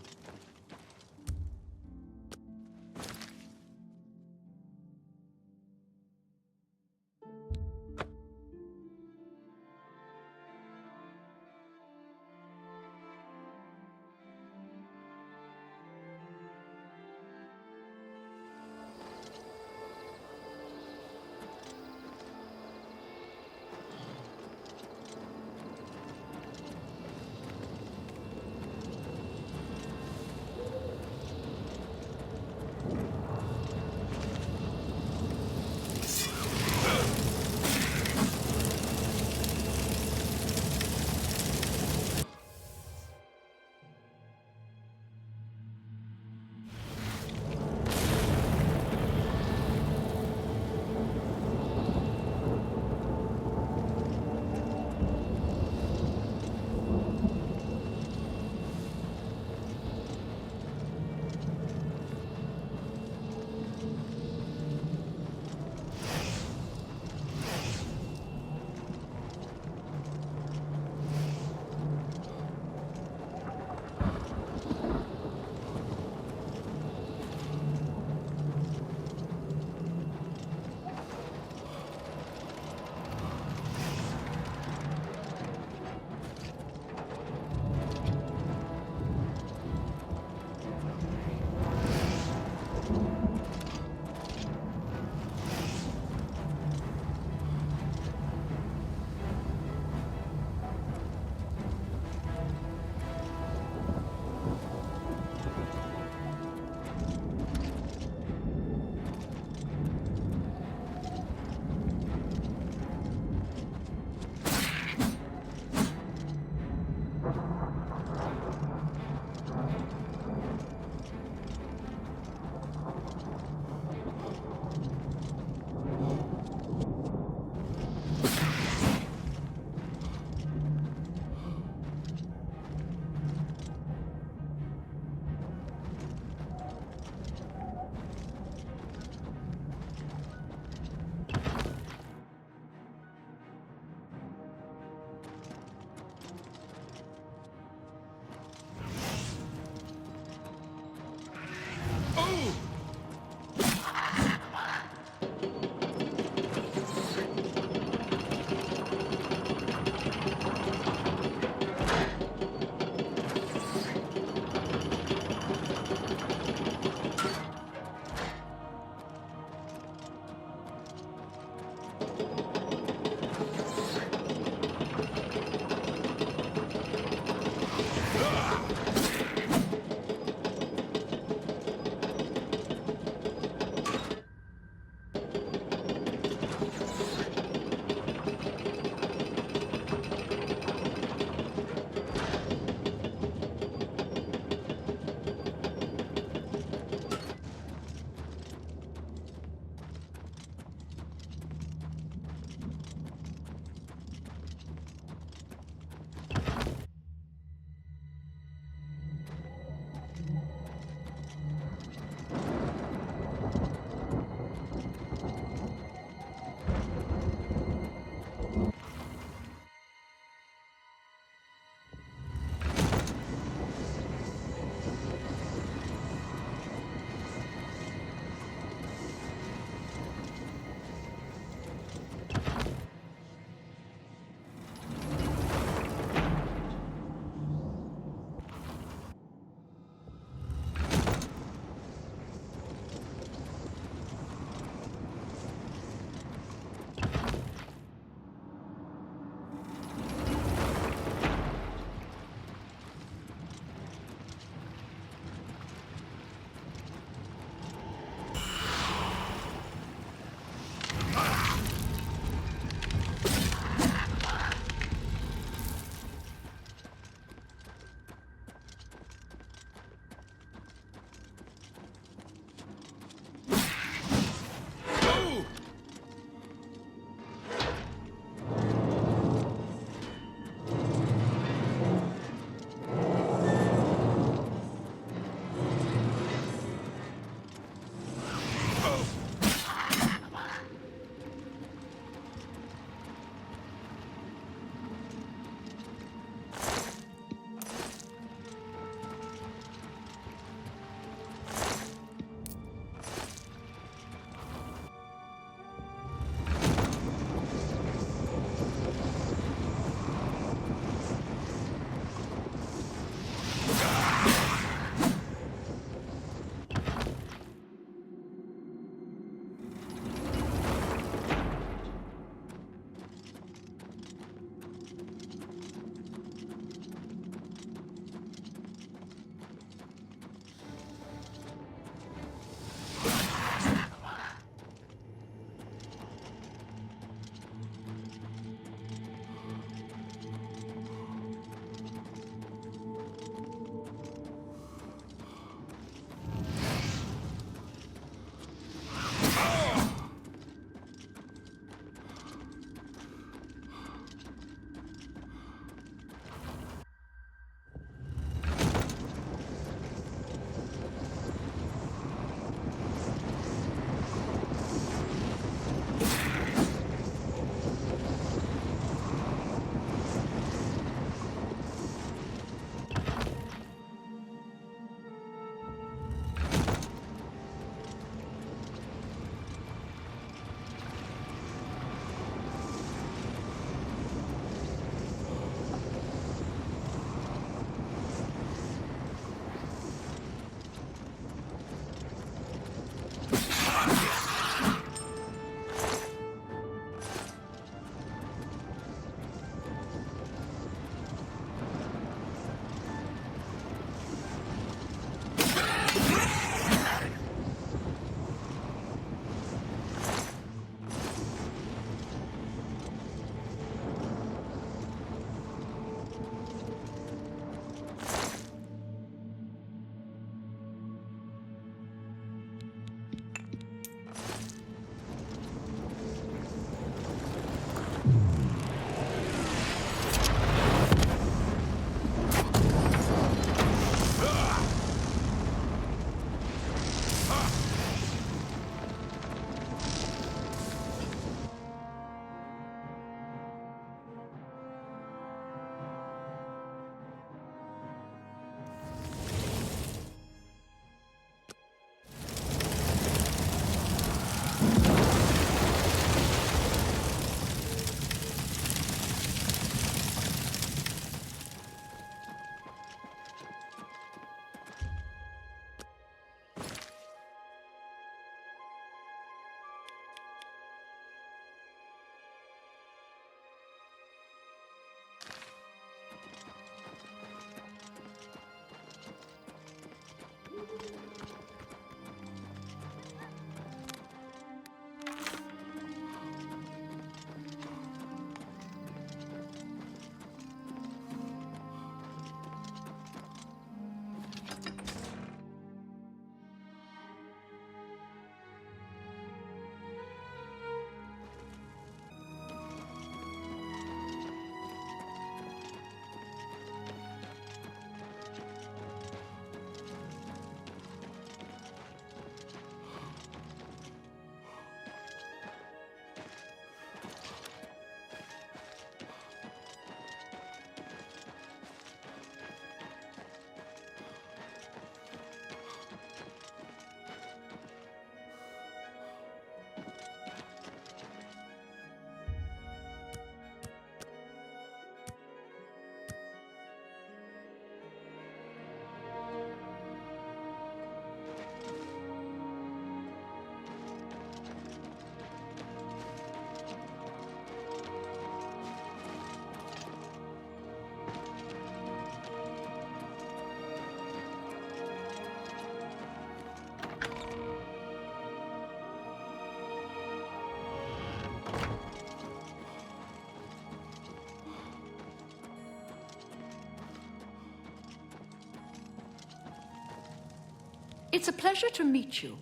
It's a pleasure to meet you.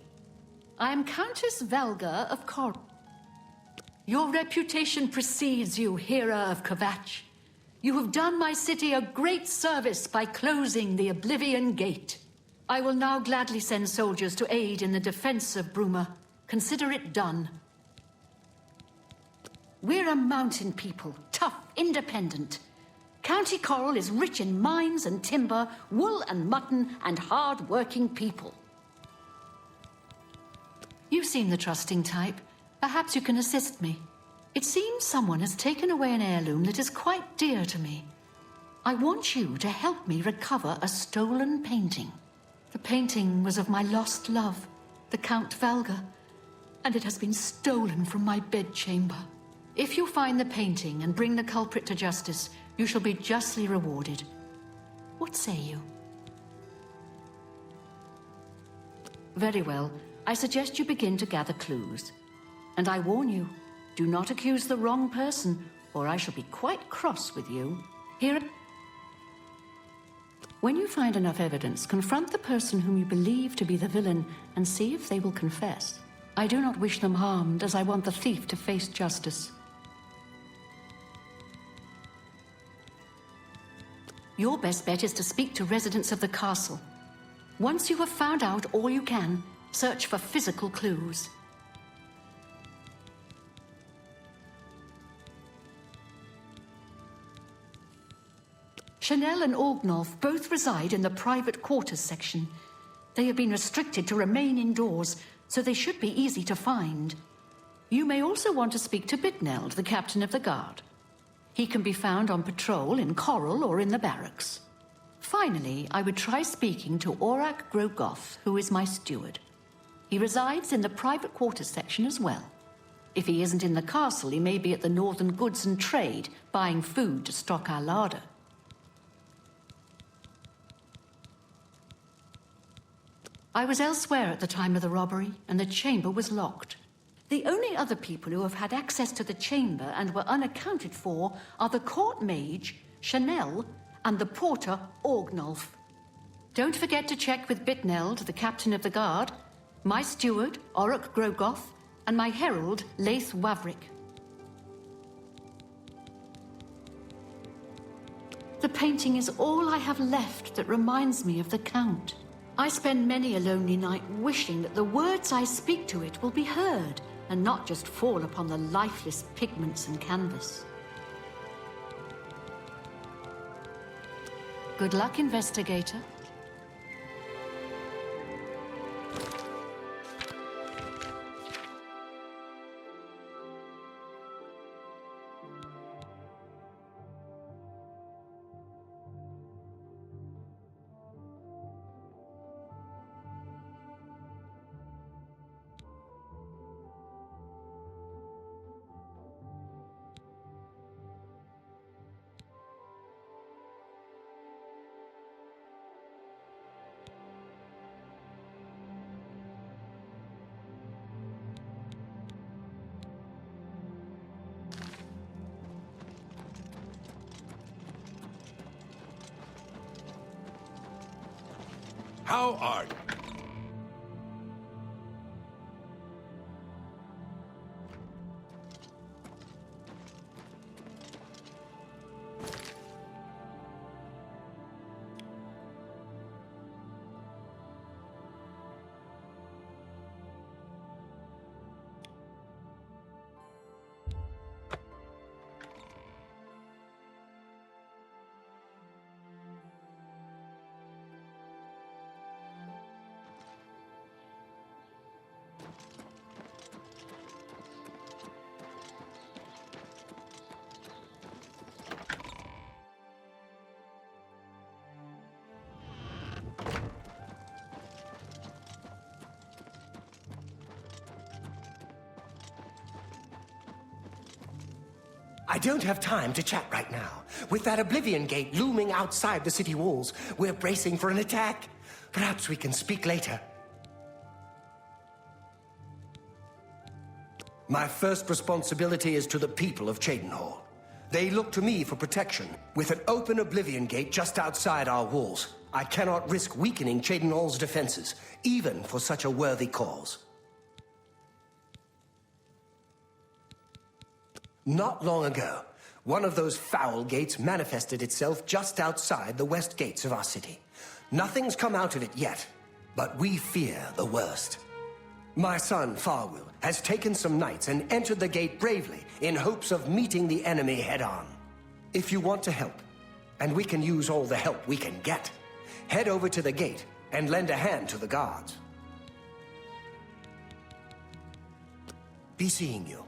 I am Countess Valga of Cor. Your reputation precedes you, Hera of Kvatch. You have done my city a great service by closing the Oblivion Gate. I will now gladly send soldiers to aid in the defense of Bruma. Consider it done. We're a mountain people, tough, independent. County Coral is rich in mines and timber, wool and mutton, and hard-working people. You seem the trusting type. Perhaps you can assist me. It seems someone has taken away an heirloom that is quite dear to me. I want you to help me recover a stolen painting. The painting was of my lost love, the Count Valga, and it has been stolen from my bedchamber. If you find the painting and bring the culprit to justice, you shall be justly rewarded. What say you? Very well. I suggest you begin to gather clues. And I warn you, do not accuse the wrong person, or I shall be quite cross with you. Here. When you find enough evidence, confront the person whom you believe to be the villain and see if they will confess. I do not wish them harmed, as I want the thief to face justice. Your best bet is to speak to residents of the castle. Once you have found out all you can, search for physical clues. Chanel and Orgnolf both reside in the private quarters section. They have been restricted to remain indoors, so they should be easy to find. You may also want to speak to Bitneld, the captain of the guard. He can be found on patrol in Coral or in the barracks. Finally, I would try speaking to Aurak Grogoth, who is my steward. He resides in the private quarters section as well. If he isn't in the castle, he may be at the Northern Goods and Trade, buying food to stock our larder. I was elsewhere at the time of the robbery, and the chamber was locked. The only other people who have had access to the chamber and were unaccounted for are the court mage, Chanel, and the porter, Orgnolf. Don't forget to check with Bitneld, the captain of the guard, my steward, Aurak Grogoth, and my herald, Laith Wavrik. The painting is all I have left that reminds me of the Count. I spend many a lonely night wishing that the words I speak to it will be heard and not just fall upon the lifeless pigments and canvas. Good luck, investigator. How are you? I don't have time to chat right now. With that Oblivion Gate looming outside the city walls, we're bracing for an attack. Perhaps we can speak later. My first responsibility is to the people of Cheydinhal. They look to me for protection, with an open Oblivion Gate just outside our walls. I cannot risk weakening Cheydinhall's defenses, even for such a worthy cause. Not long ago, one of those foul gates manifested itself just outside the west gates of our city. Nothing's come out of it yet, but we fear the worst. My son, Farwill, has taken some knights and entered the gate bravely in hopes of meeting the enemy head-on. If you want to help, and we can use all the help we can get, head over to the gate and lend a hand to the guards. Be seeing you.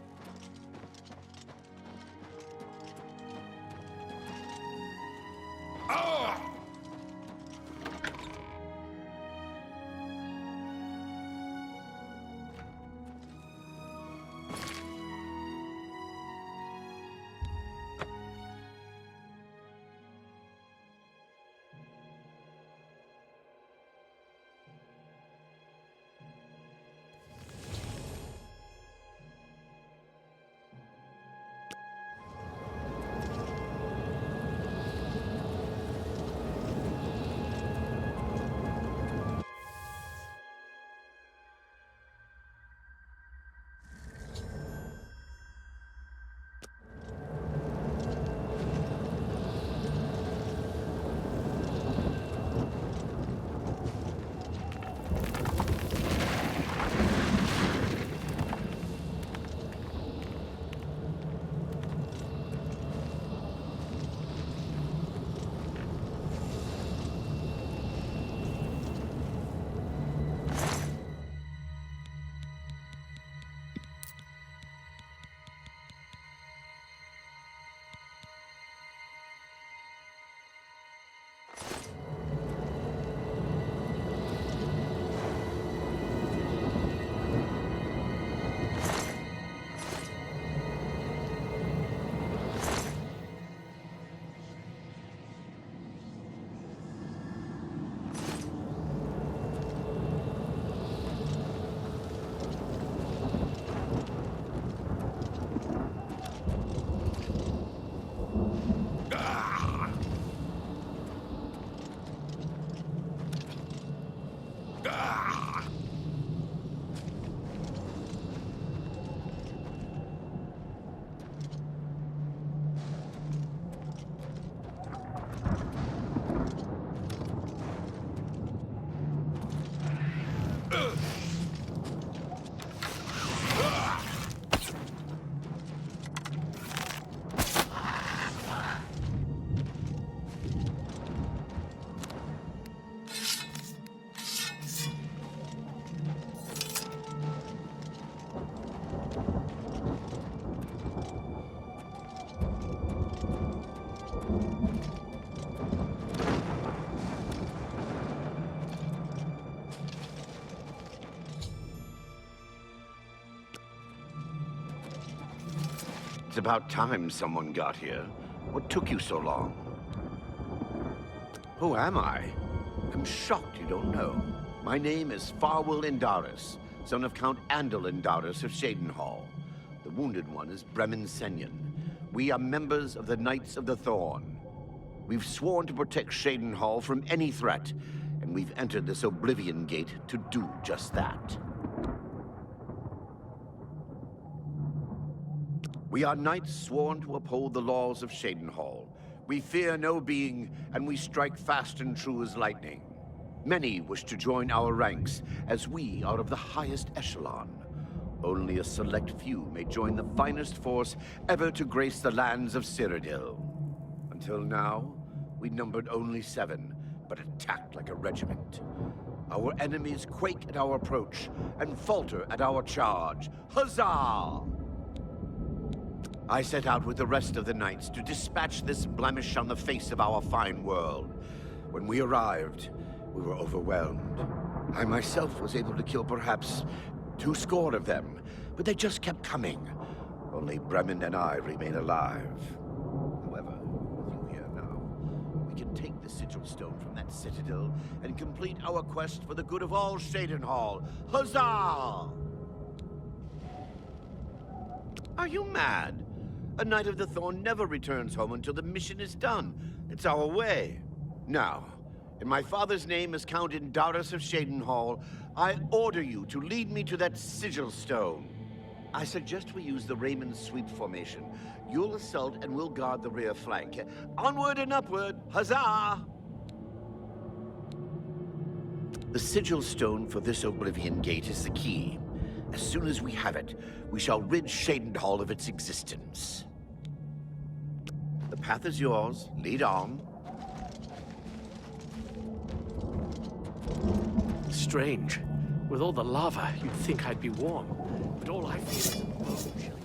It's about time someone got here. What took you so long? Who am I? I'm shocked you don't know. My name is Farwill Indaris, son of Count Andal Indaris of Cheydinhall. The wounded one is Bremen Senyon. We are members of the Knights of the Thorn. We've sworn to protect Cheydinhall from any threat, and we've entered this Oblivion Gate to do just that. We are knights sworn to uphold the laws of Cheydinhall. We fear no being, and we strike fast and true as lightning. Many wish to join our ranks, as we are of the highest echelon. Only a select few may join the finest force ever to grace the lands of Cyrodiil. Until now, we numbered only 7, but attacked like a regiment. Our enemies quake at our approach, and falter at our charge. Huzzah! I set out with the rest of the knights to dispatch this blemish on the face of our fine world. When we arrived, we were overwhelmed. I myself was able to kill perhaps 200 of them, but they just kept coming. Only Bremen and I remain alive. However, with you here now, we can take the sigil stone from that citadel and complete our quest for the good of all Cheydinhall. Huzzah! Are you mad? A Knight of the Thorn never returns home until the mission is done. It's our way. Now, In my father's name as Count Indarus of Shadenhall, I order you to lead me to that sigil stone. I suggest we use the Raymond sweep formation. You'll assault and we'll guard the rear flank. Onward and upward, huzzah! The sigil stone for this Oblivion Gate is the key. As soon as we have it, we shall rid Shadenhall of its existence. The path is yours. Lead on. Strange. With all the lava, you'd think I'd be warm. But all I feel is a bone chilling.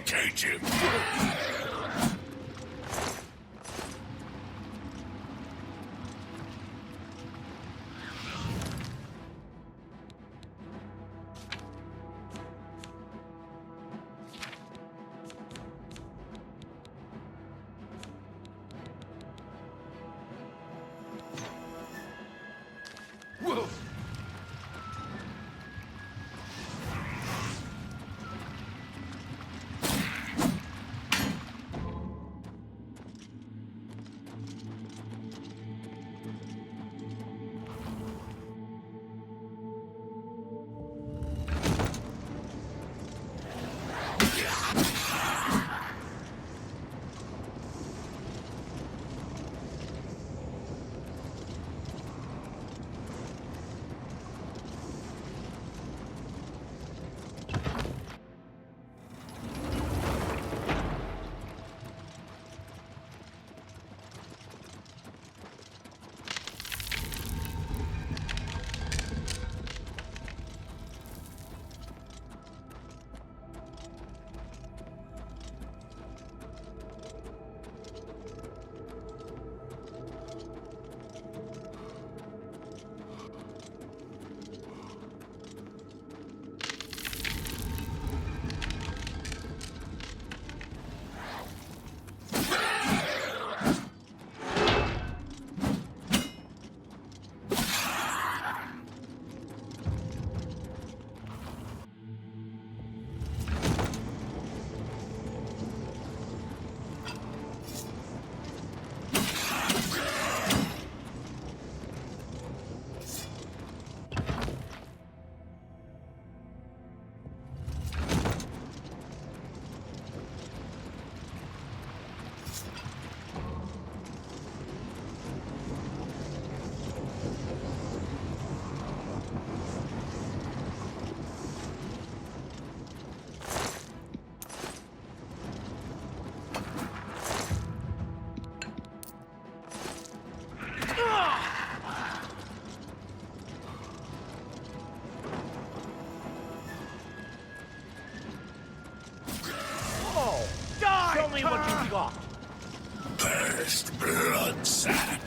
Cage him! Whoa! me what you've got. First blood sack.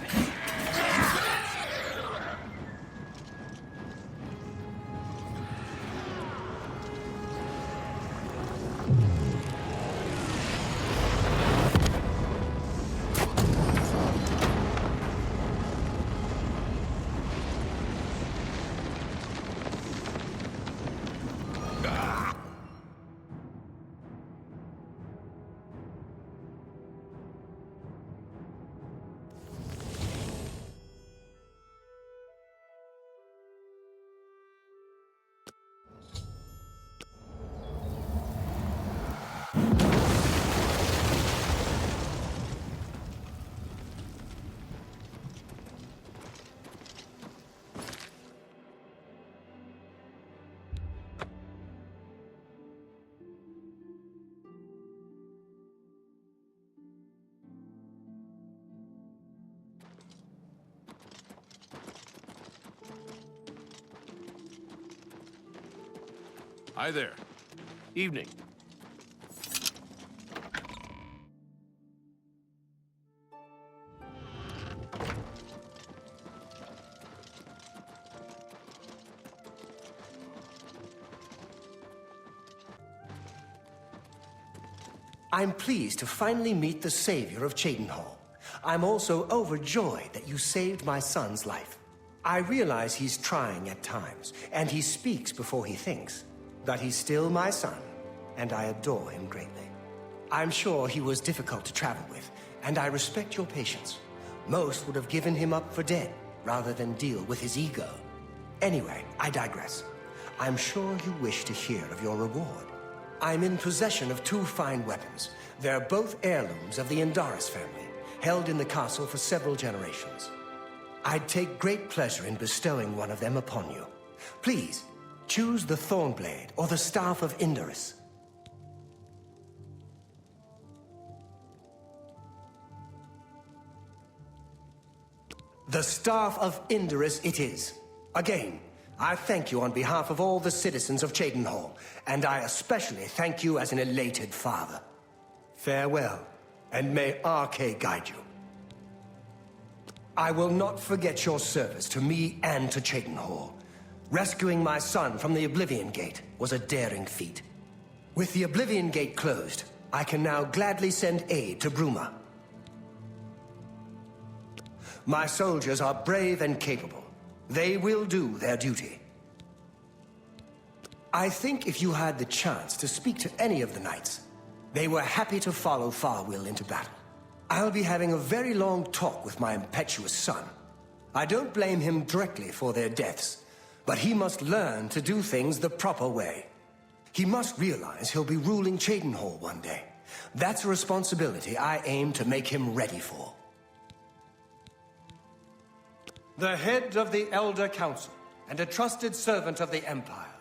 Hi there. Evening. I'm pleased to finally meet the savior of Cheydinhal. I'm also overjoyed that you saved my son's life. I realize he's trying at times, and he speaks before he thinks. But he's still my son, and I adore him greatly. I'm sure he was difficult to travel with, and I respect your patience. Most would have given him up for dead, rather than deal with his ego. Anyway, I digress. I'm sure you wish to hear of your reward. I'm in possession of 2 fine weapons. They're both heirlooms of the Indaris family, held in the castle for several generations. I'd take great pleasure in bestowing one of them upon you. Please, choose the Thornblade or the Staff of Indaris. The Staff of Indaris it is. Again, I thank you on behalf of all the citizens of Cheydinhal, and I especially thank you as an elated father. Farewell, and may Arche guide you. I will not forget your service to me and to Cheydinhal. Rescuing my son from the Oblivion Gate was a daring feat. With the Oblivion Gate closed, I can now gladly send aid to Bruma. My soldiers are brave and capable. They will do their duty. I think if you had the chance to speak to any of the knights, they were happy to follow Farwill into battle. I'll be having a very long talk with my impetuous son. I don't blame him directly for their deaths, but he must learn to do things the proper way. He must realize he'll be ruling Cheydinhal one day. That's a responsibility I aim to make him ready for. The head of the Elder Council and a trusted servant of the Empire.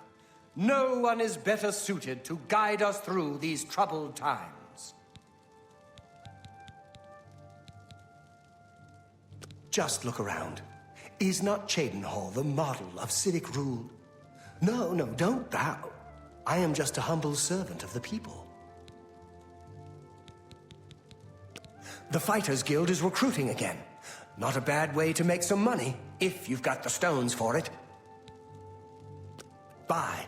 No one is better suited to guide us through these troubled times. Just look around. Is not Cheydinhal the model of civic rule? No, don't bow. I am just a humble servant of the people. The Fighters Guild is recruiting again. Not a bad way to make some money, if you've got the stones for it. Bye.